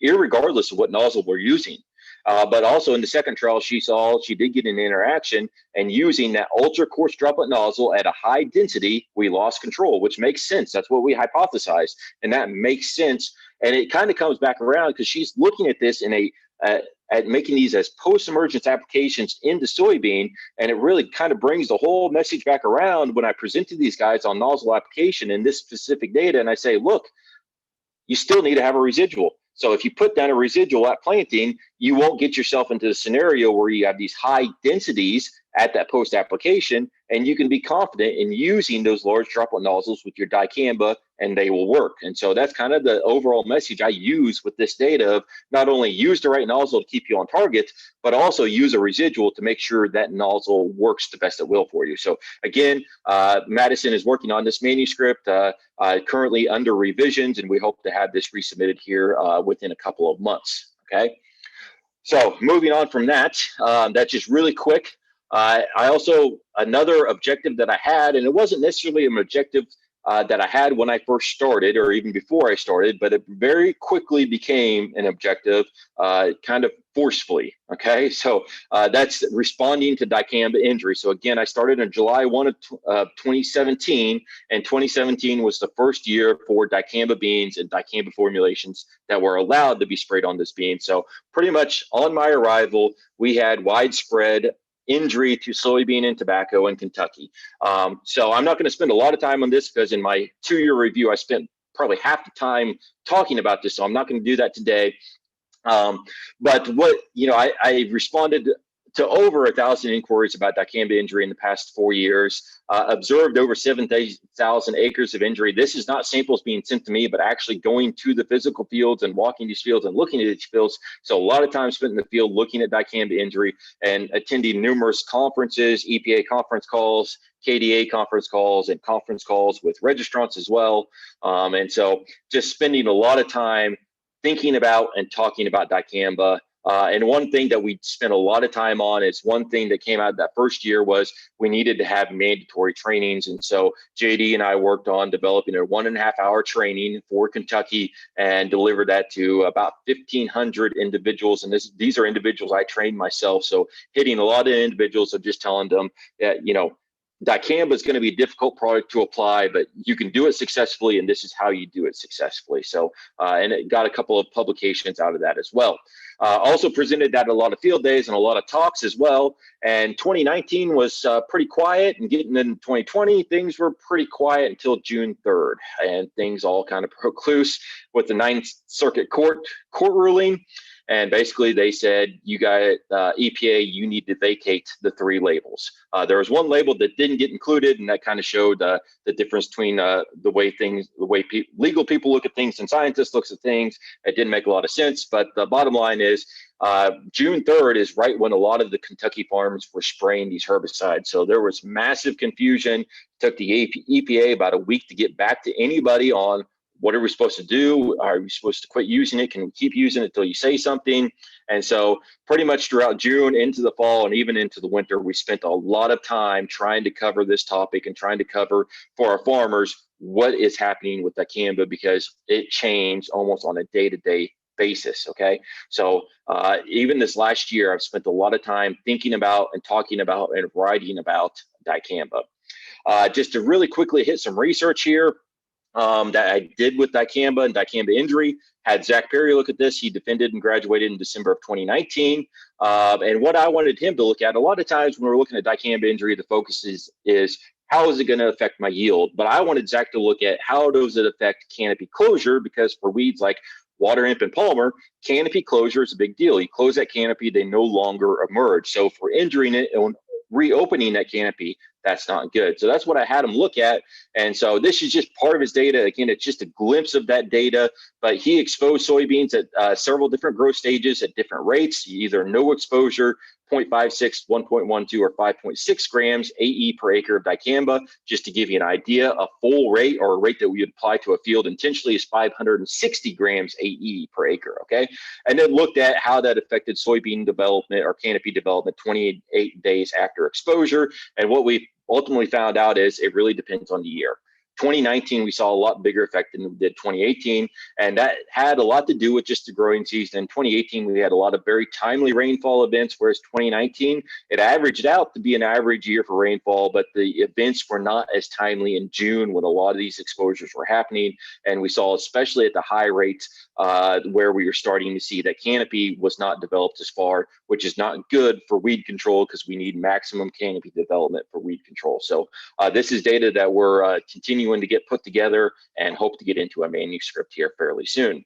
irregardless of what nozzle we're using. But also in the second trial, she did get an interaction, and using that ultra coarse droplet nozzle at a high density, we lost control, which makes sense. That's what we hypothesized, and that makes sense. And it kind of comes back around because she's looking at this in at making these as post-emergence applications into soybean, and it really kind of brings the whole message back around when I presented these guys on nozzle application in this specific data, and I say, look, you still need to have a residual. So if you put down a residual at planting, you won't get yourself into the scenario where you have these high densities at that post application, and you can be confident in using those large droplet nozzles with your dicamba, and they will work. And so that's kind of the overall message I use with this data of not only use the right nozzle to keep you on target, but also use a residual to make sure that nozzle works the best it will for you. So again, Madison is working on this manuscript, currently under revisions, and we hope to have this resubmitted here within a couple of months, okay? So moving on from that, that's just really quick. I also, another objective that I had, and it wasn't necessarily an objective that I had when I first started, or even before I started, but it very quickly became an objective, kind of forcefully. Okay, so that's responding to dicamba injury. So again, I started in July 1 of 2017, and 2017 was the first year for dicamba beans and dicamba formulations that were allowed to be sprayed on this bean. So pretty much on my arrival, we had widespread injury to soybean and tobacco in Kentucky. So I'm not going to spend a lot of time on this because in my 2-year review, I spent probably half the time talking about this. So I'm not going to do that today. But what, I responded to over 1,000 inquiries about dicamba injury in the past 4 years, observed over 7,000 acres of injury. This is not samples being sent to me, but actually going to the physical fields and walking these fields and looking at these fields. So a lot of time spent in the field looking at dicamba injury and attending numerous conferences, EPA conference calls, KDA conference calls, and conference calls with registrants as well. And so just spending a lot of time thinking about and talking about dicamba. And one thing that we spent a lot of time on is one thing that came out of that first year was we needed to have mandatory trainings. And so JD and I worked on developing a 1.5-hour training for Kentucky and delivered that to about 1,500 individuals. And these are individuals I trained myself. So hitting a lot of individuals of just telling them that, dicamba is going to be a difficult product to apply, but you can do it successfully, and this is how you do it successfully. So, and it got a couple of publications out of that as well. Also presented at a lot of field days and a lot of talks as well. And 2019 was pretty quiet, and getting into 2020, things were pretty quiet until June 3rd, and things all kind of broke loose with the Ninth Circuit Court ruling. And basically they said, you got EPA, you need to vacate the 3 labels. There was one label that didn't get included, and that kind of showed the difference between the way legal people look at things and scientists looks at things. It didn't make a lot of sense, but the bottom line is June 3rd is right when a lot of the Kentucky farms were spraying these herbicides. So there was massive confusion. It took the EPA about a week to get back to anybody on what are we supposed to do? Are we supposed to quit using it? Can we keep using it until you say something? And so pretty much throughout June into the fall and even into the winter, we spent a lot of time trying to cover this topic and trying to cover for our farmers what is happening with dicamba, because it changed almost on a day-to-day basis. Okay, so even this last year, I've spent a lot of time thinking about and talking about and writing about dicamba. Just to really quickly hit some research here that I did with dicamba and dicamba injury. Had Zach Perry look at this. He defended and graduated in December of 2019. And what I wanted him to look at, a lot of times when we're looking at dicamba injury, the focus is how is it going to affect my yield? But I wanted Zach to look at how does it affect canopy closure, because for weeds like water imp and palmer, canopy closure is a big deal. You close that canopy, they no longer emerge. So for injuring it and reopening that canopy, that's not good. So that's what I had him look at. And so this is just part of his data. Again, it's just a glimpse of that data, but he exposed soybeans at several different growth stages at different rates, either no exposure, 0.56, 1.12, or 5.6 grams AE per acre of dicamba. Just to give you an idea, a full rate, or a rate that we would apply to a field intentionally, is 560 grams AE per acre, okay? And then looked at how that affected soybean development or canopy development 28 days after exposure. And what we ultimately found out is it really depends on the year. 2019, we saw a lot bigger effect than we did 2018, and that had a lot to do with just the growing season. In 2018, we had a lot of very timely rainfall events, whereas 2019, it averaged out to be an average year for rainfall, but the events were not as timely in June when a lot of these exposures were happening. And we saw, especially at the high rates, where we were starting to see that canopy was not developed as far, which is not good for weed control, because we need maximum canopy development for weed control. So this is data that we're continuing to get put together and hope to get into a manuscript here fairly soon.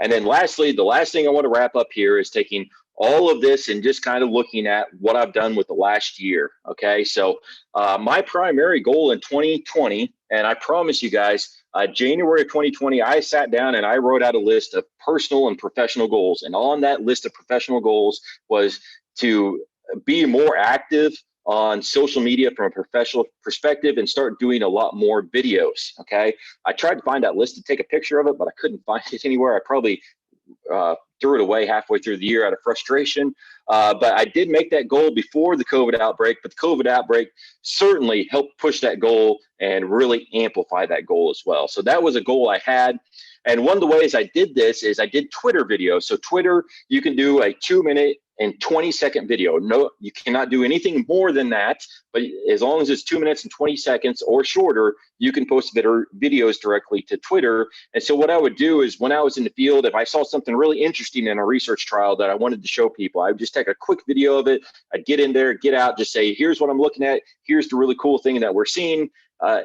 And then lastly, the last thing I want to wrap up here is taking all of this and just kind of looking at what I've done with the last year. Okay, so my primary goal in 2020, and I promise you guys, January of 2020, I sat down and I wrote out a list of personal and professional goals. And on that list of professional goals was to be more active on social media from a professional perspective and start doing a lot more videos. Okay, I tried to find that list to take a picture of it, but I couldn't find it anywhere. I probably threw it away halfway through the year out of frustration. But I did make that goal before the COVID outbreak, but the COVID outbreak certainly helped push that goal and really amplify that goal as well. So that was a goal I had. And one of the ways I did this is I did Twitter videos. So Twitter, you can do a 2-minute and 20-second video. No, you cannot do anything more than that. But as long as it's 2 minutes and 20 seconds or shorter, you can post videos directly to Twitter. And so what I would do is when I was in the field, if I saw something really interesting in a research trial that I wanted to show people, I would just take a quick video of it. I'd get in there, get out, just say, here's what I'm looking at. Here's the really cool thing that we're seeing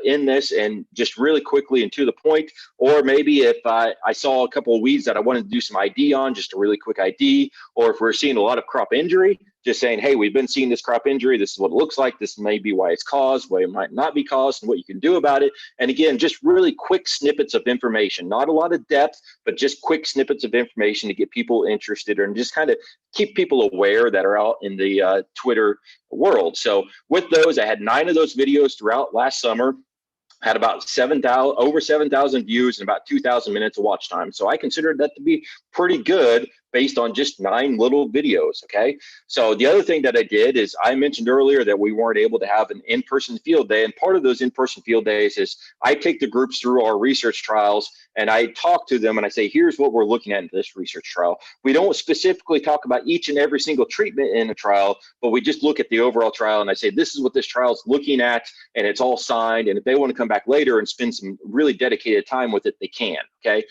in this, and just really quickly and to the point. Or maybe if I saw a couple of weeds that I wanted to do some ID on, just a really quick ID, or if we're seeing a lot of crop injury, just saying, hey, we've been seeing this crop injury. This is what it looks like. This may be why it's caused, why it might not be caused, and what you can do about it. And again, just really quick snippets of information, not a lot of depth, but just quick snippets of information to get people interested and just kind of keep people aware that are out in the Twitter world. So with those, I had 9 of those videos throughout last summer. Had about over 7,000 views and about 2,000 minutes of watch time. So I considered that to be pretty good based on just 9 little videos, okay? So the other thing that I did is I mentioned earlier that we weren't able to have an in-person field day, and part of those in-person field days is I take the groups through our research trials and I talk to them and I say, here's what we're looking at in this research trial. We don't specifically talk about each and every single treatment in a trial, but we just look at the overall trial and I say, this is what this trial is looking at, and it's all signed, and if they want to come back later and spend some really dedicated time with it, they can, okay?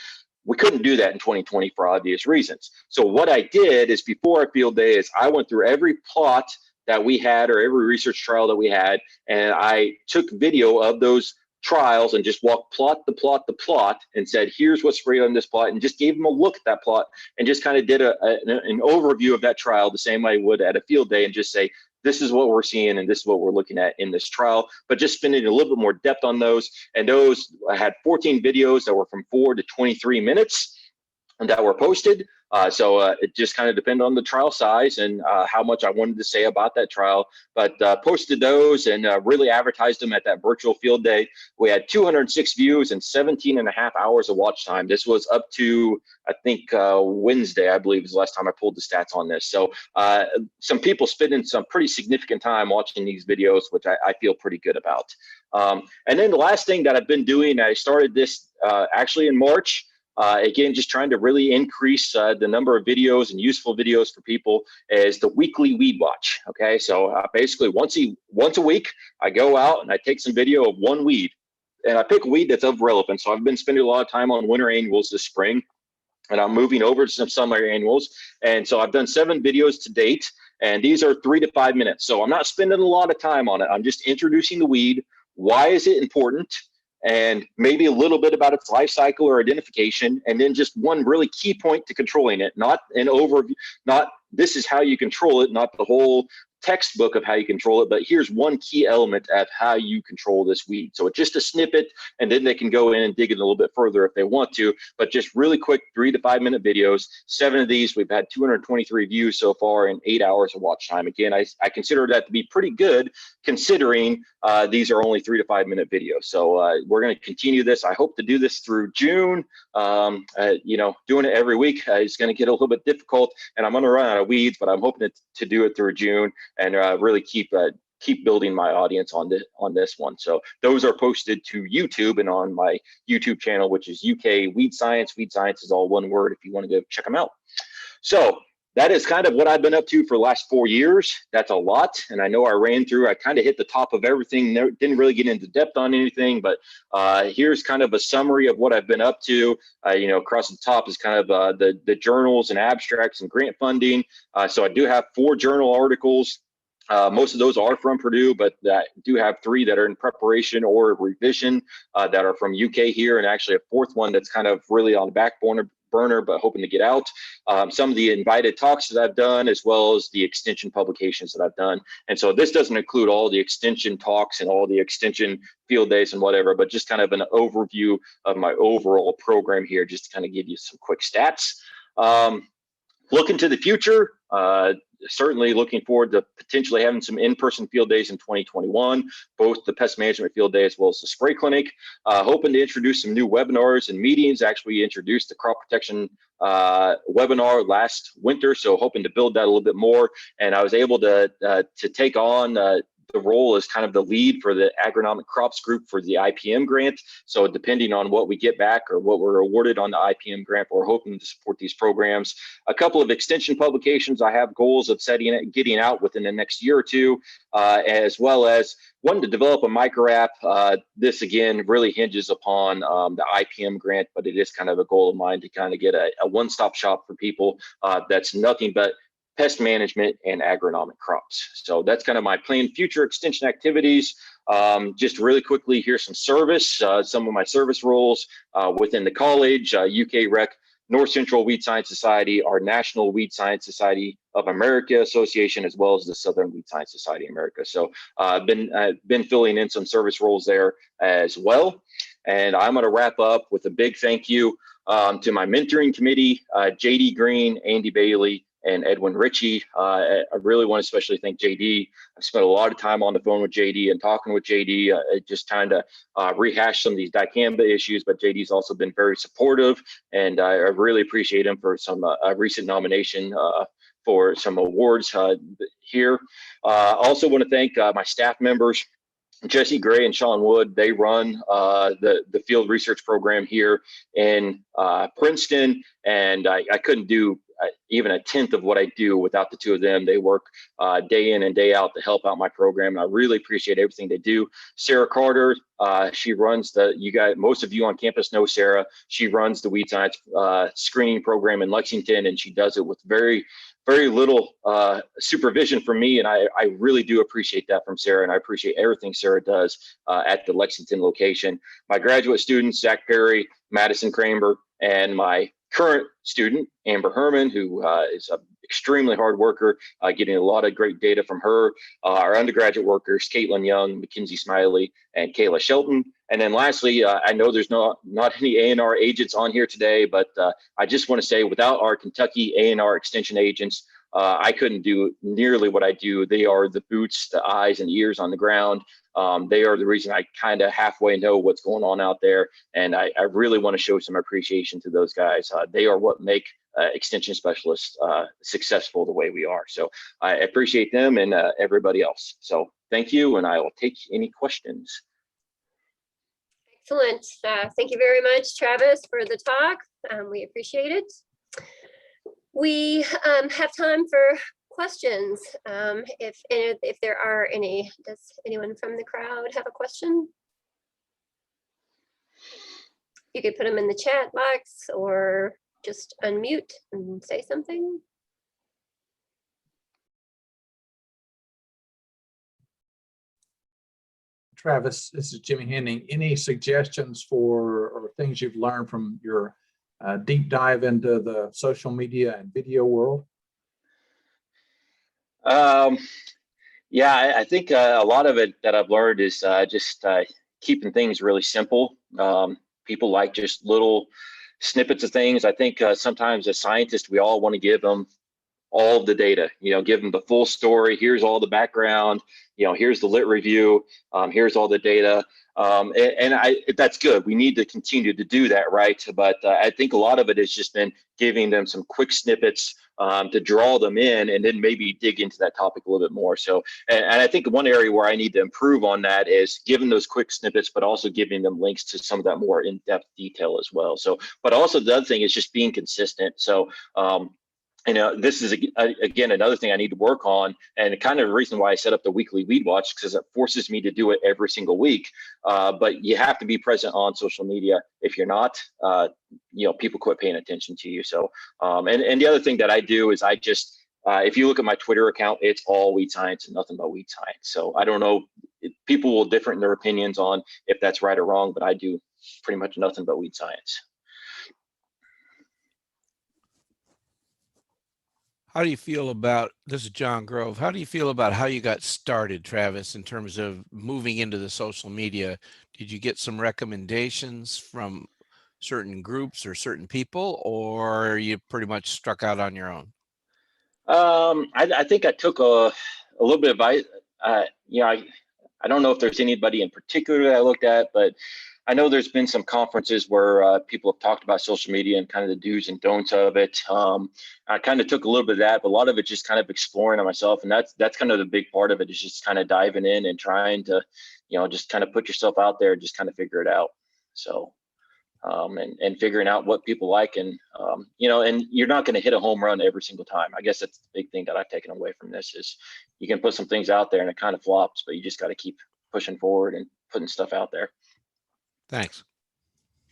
We couldn't do that in 2020 for obvious reasons. So what I did is before our field day is I went through every plot that we had or every research trial that we had, and I took video of those trials and just walked plot to plot to plot and said, here's what's free on this plot, and just gave them a look at that plot and just kind of did an overview of that trial the same way I would at a field day and just say, this is what we're seeing and this is what we're looking at in this trial, but just spending a little bit more depth on those. And those, I had 14 videos that were from 4 to 23 minutes that were posted. So it just kind of depended on the trial size and how much I wanted to say about that trial, but posted those and really advertised them at that virtual field day. We had 206 views and 17.5 hours of watch time. This was up to, I think, Wednesday, I believe, is the last time I pulled the stats on this. So some people spending some pretty significant time watching these videos, which I feel pretty good about. And then the last thing that I've been doing, I started this actually in March. Again, just trying to really increase the number of videos and useful videos for people is the weekly weed watch. Okay, so basically once a week, I go out and I take some video of one weed, and I pick a weed that's of relevance. So I've been spending a lot of time on winter annuals this spring, and I'm moving over to some summer annuals. And so I've done 7 videos to date, and these are 3 to 5 minutes. So I'm not spending a lot of time on it. I'm just introducing the weed. Why is it important? And maybe a little bit about its life cycle or identification, and then just one really key point to controlling it, not an overview, not this is how you control it, not the whole textbook of how you control it, but here's one key element of how you control this weed. So it's just a snippet, and then they can go in and dig it a little bit further if they want to, but just really quick 3 to 5 minute videos. 7 of these, we've had 223 views so far and 8 hours of watch time. Again, I consider that to be pretty good considering these are only 3 to 5 minute videos. So we're going to continue this. I hope to do this through June. You know, doing it every week is going to get a little bit difficult, and I'm going to run out of weeds, but I'm hoping to do it through June and really keep building my audience on this one. So those are posted to YouTube and on my YouTube channel, which is UK Weed Science. Weed Science is all one word if you want to go check them out. So that is kind of what I've been up to for the last 4 years. That's a lot. And I know I kind of hit the top of everything. Didn't really get into depth on anything, but here's kind of a summary of what I've been up to. You know, across the top is kind of the journals and abstracts and grant funding. So I do have 4 journal articles. Most of those are from Purdue, but I do have 3 that are in preparation or revision that are from UK here, and actually a 4th one that's kind of really on the back burner, but hoping to get out. Some of the invited talks that I've done, as well as the extension publications that I've done. And so this doesn't include all the extension talks and all the extension field days and whatever, but just kind of an overview of my overall program here, just to kind of give you some quick stats. Looking to the future, certainly looking forward to potentially having some in-person field days in 2021, both the pest management field day as well as the spray clinic. Hoping to introduce some new webinars and meetings. Actually, we introduced the crop protection webinar last winter, so hoping to build that a little bit more. And I was able to take on the role as kind of the lead for the agronomic crops group for the IPM grant. So depending on what we get back or what we're awarded on the IPM grant, we're hoping to support these programs. A couple of extension publications I have goals of getting out within the next year or two, as well as one to develop a micro app. This again really hinges upon the IPM grant, but it is kind of a goal of mine to kind of get a one-stop shop for people that's nothing but pest management and agronomic crops. So that's kind of my planned future extension activities. Just really quickly, here's some service, some of my service roles within the college, UK Rec, North Central Weed Science Society, our National Weed Science Society of America Association, as well as the Southern Weed Science Society of America. So I've been filling in some service roles there as well. And I'm going to wrap up with a big thank you to my mentoring committee, JD Green, Andy Bailey, and Edwin Ritchie. I really want to especially thank JD. I've spent a lot of time on the phone with JD and talking with JD, just trying to rehash some of these dicamba issues, but JD's also been very supportive, and I really appreciate him for some recent nomination for some awards here. I also want to thank my staff members, Jesse Gray and Sean Wood. They run the field research program here in Princeton, and I couldn't do even a tenth of what I do without the two of them. They work day in and day out to help out my program, and I really appreciate everything they do. Sarah Carter, she runs most of you on campus know Sarah. She runs the weed science screening program in Lexington, and she does it with very little supervision from me, and I really do appreciate that from Sarah, and I appreciate everything Sarah does at the Lexington location. My graduate students, Zach Perry, Madison Kramer, and my current student, Amber Herman, who is an extremely hard worker, getting a lot of great data from her. Our undergraduate workers, Caitlin Young, Mackenzie Smiley, and Kayla Shelton. And then lastly, I know there's not any A&R agents on here today, but I just want to say without our Kentucky A&R extension agents, I couldn't do nearly what I do. They are the boots, the eyes and ears on the ground. They are the reason I kind of halfway know what's going on out there. And I really want to show some appreciation to those guys. They are what make extension specialists successful the way we are. So I appreciate them and everybody else. So thank you, and I will take any questions. Excellent. Thank you very much, Travis, for the talk. We appreciate it. We have time for questions. If there are any, does anyone from the crowd have a question? You could put them in the chat box or just unmute and say something. Travis, this is Jimmy Henning. Any suggestions for or things you've learned from your deep dive into the social media and video world? Yeah, I think a lot of it that I've learned is just keeping things really simple. People like just little snippets of things. I think sometimes as scientists, we all want to give them all of the data, give them the full story. Here's all the background, here's the lit review, here's all the data. That's good. We need to continue to do that, right? But I think a lot of it has just been giving them some quick snippets to draw them in, and then maybe dig into that topic a little bit more. So, and I think one area where I need to improve on that is giving those quick snippets, but also giving them links to some of that more in-depth detail as well. So, but also the other thing is just being consistent. So, this is again another thing I need to work on, and kind of the reason why I set up the weekly weed watch, because it forces me to do it every single week. But you have to be present on social media. If you're not, people quit paying attention to you. So, and the other thing that I do is I just, if you look at my Twitter account, it's all weed science and nothing but weed science. So I don't know, people will differ in their opinions on if that's right or wrong, but I do pretty much nothing but weed science. How do you feel about, this is John Grove, how do you feel about how you got started, Travis, in terms of moving into the social media? Did you get some recommendations from certain groups or certain people, or you pretty much struck out on your own? I think I took a little bit of advice. I don't know if there's anybody in particular that I looked at, but I know there's been some conferences where people have talked about social media and kind of the do's and don'ts of it. I kind of took a little bit of that, but a lot of it just kind of exploring it myself, and that's kind of the big part of it, is just kind of diving in and trying to, just kind of put yourself out there and just kind of figure it out. So. And figuring out what people like, and and you're not going to hit a home run every single time. I guess that's the big thing that I've taken away from this, is you can put some things out there and it kind of flops, but you just got to keep pushing forward and putting stuff out there. Thanks.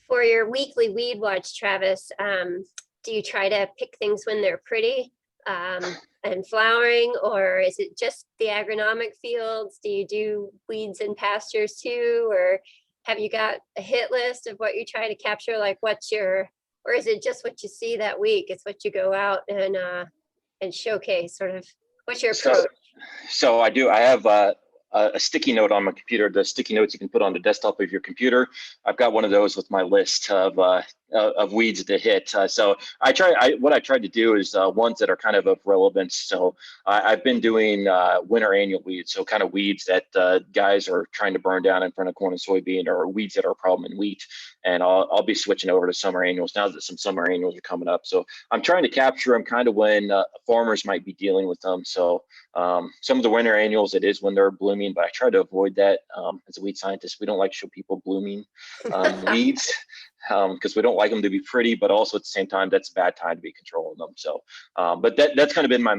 For your weekly weed watch, Travis, do you try to pick things when they're pretty and flowering, or is it just the agronomic fields? Do you do weeds in pastures too, or have you got a hit list of what you try to capture? Like or is it just what you see that week? It's what you go out and showcase, sort of. What's your approach? So I have a sticky note on my computer, the sticky notes you can put on the desktop of your computer. I've got one of those with my list of weeds to hit. So what I tried to do is ones that are kind of relevance. So I've been doing winter annual weeds, so kind of weeds that guys are trying to burn down in front of corn and soybean, or weeds that are a problem in wheat. And I'll be switching over to summer annuals now that some summer annuals are coming up. So I'm trying to capture them kind of when farmers might be dealing with them. So some of the winter annuals, it is when they're blooming, but I try to avoid that. As a weed scientist, we don't like to show people blooming weeds because we don't like them to be pretty, but also at the same time, that's a bad time to be controlling them. So, but that's kind of been my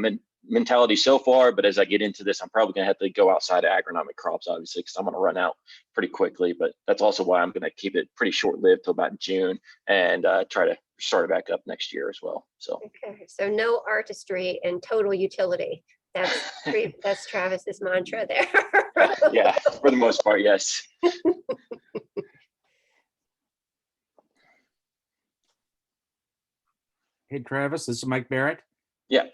mentality so far. But as I get into this, I'm probably going to have to go outside of agronomic crops, obviously, because I'm going to run out pretty quickly. But that's also why I'm going to keep it pretty short-lived till about June, and try to start it back up next year as well. So, okay, so no artistry and total utility. That's Travis's mantra there. Yeah, for the most part, yes. Hey, Travis, this is Mike Barrett. Yeah.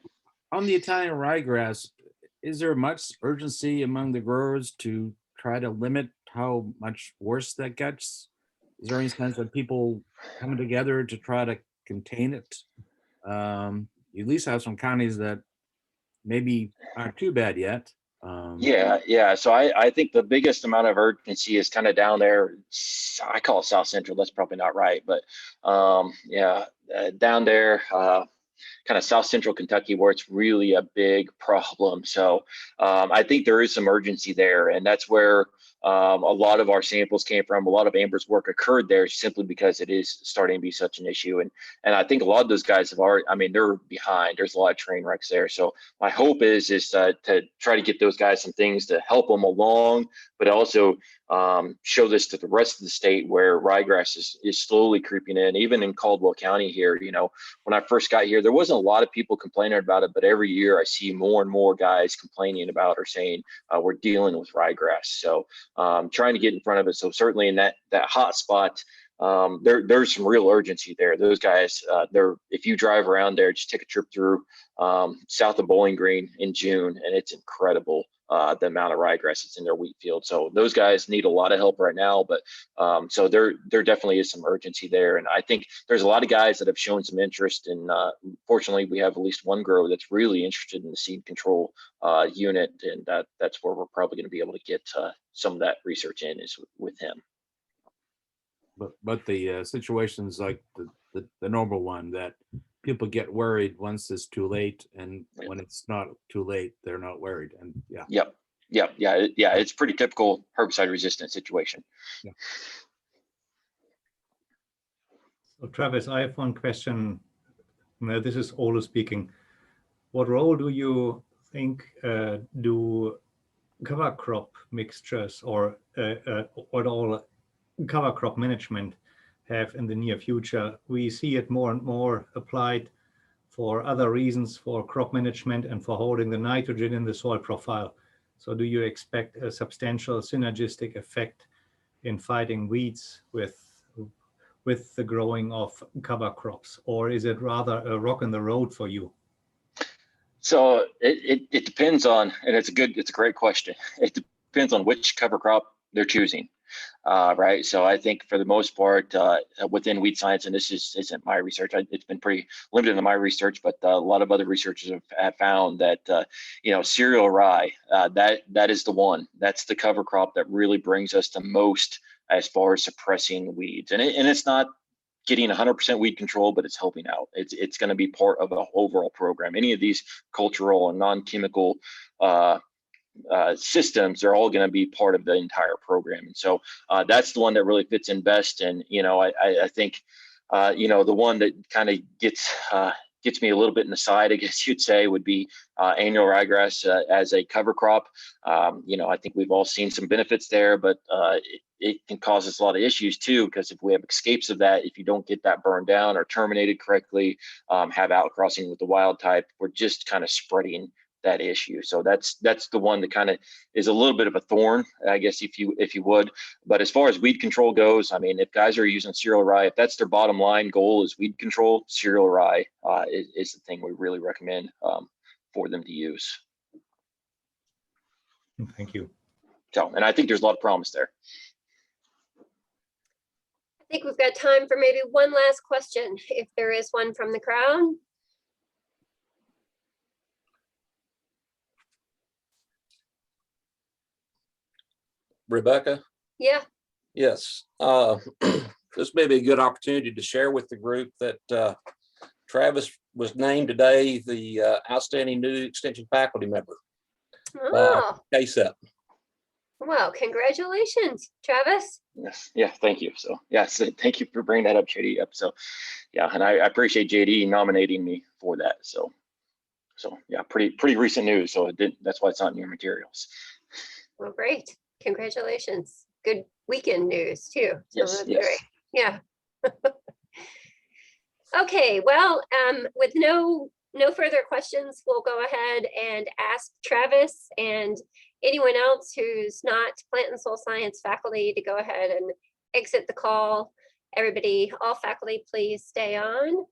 On the Italian ryegrass, is there much urgency among the growers to try to limit how much worse that gets? Is there any sense of people coming together to try to contain it? You at least have some counties that maybe aren't too bad yet. Yeah. So I think the biggest amount of urgency is kind of down there. I call it South Central. That's probably not right, but down there, kind of South Central Kentucky, where it's really a big problem. So I think there is some urgency there, and that's where a lot of our samples came from. A lot of Amber's work occurred there simply because it is starting to be such an issue. And I think a lot of those guys have already, they're behind. There's a lot of train wrecks there. So my hope is to try to get those guys some things to help them along, but also show this to the rest of the state, where ryegrass is slowly creeping in. Even in Caldwell County here, when I first got here, there wasn't a lot of people complaining about it, but every year I see more and more guys complaining about or saying we're dealing with ryegrass. So trying to get in front of it. So certainly in that hot spot, there's some real urgency there. Those guys, if you drive around there, just take a trip through south of Bowling Green in June, and it's incredible. The amount of ryegrass that's in their wheat field. So those guys need a lot of help right now, but so there definitely is some urgency there. And I think there's a lot of guys that have shown some interest in, fortunately, we have at least one grower that's really interested in the seed control unit. And that's where we're probably going to be able to get some of that research in, is with him. But the situations like the normal one, that people get worried once it's too late, and when it's not too late, they're not worried. And Yep. It's pretty typical herbicide resistant situation. Yeah. So Travis, I have one question. Now, this is Olu speaking. What role do you think do cover crop mixtures or what all cover crop management have in the near future? We see it more and more applied for other reasons, for crop management and for holding the nitrogen in the soil profile. So do you expect a substantial synergistic effect in fighting weeds with the growing of cover crops, or is it rather a rock in the road for you? So it depends on, and it's a great question. It depends on which cover crop they're choosing. right? So I think for the most part, within weed science, and this isn't my research, it's been pretty limited in my research, but a lot of other researchers have found that, cereal rye, that is the one. That's the cover crop that really brings us the most as far as suppressing weeds. And it's not getting 100% weed control, but it's helping out. It's going to be part of an overall program. Any of these cultural and non-chemical systems are all going to be part of the entire program. And so that's the one that really fits in best. And, I think, the one that kind of gets me a little bit in the side, I guess you'd say, would be annual ryegrass as a cover crop. I think we've all seen some benefits there, but it can cause us a lot of issues too, because if we have escapes of that, if you don't get that burned down or terminated correctly, have outcrossing with the wild type, we're just kind of spreading that issue. So that's the one that kind of is a little bit of a thorn, I guess, if you would. But as far as weed control goes, I mean, if guys are using cereal rye, if that's their bottom line goal is weed control, cereal rye is the thing we really recommend for them to use. Thank you. So, and I think there's a lot of promise there. I think we've got time for maybe one last question, if there is one from the crowd. Rebecca? Yeah. Yes. This may be a good opportunity to share with the group that Travis was named today the Outstanding New Extension Faculty Member. Oh, KSEP. well, congratulations, Travis. Yes. Yeah. Thank you. So yes, thank you for bringing that up, JD. So yeah, and I appreciate JD nominating me for that. So yeah, pretty recent news. So that's why it's not in your materials. Well, great. Congratulations. Good weekend news too. So Yes. that's Yes. great. Yeah. Okay. Well, with no further questions, we'll go ahead and ask Travis and anyone else who's not Plant and Soil Science faculty to go ahead and exit the call. Everybody, all faculty, please stay on.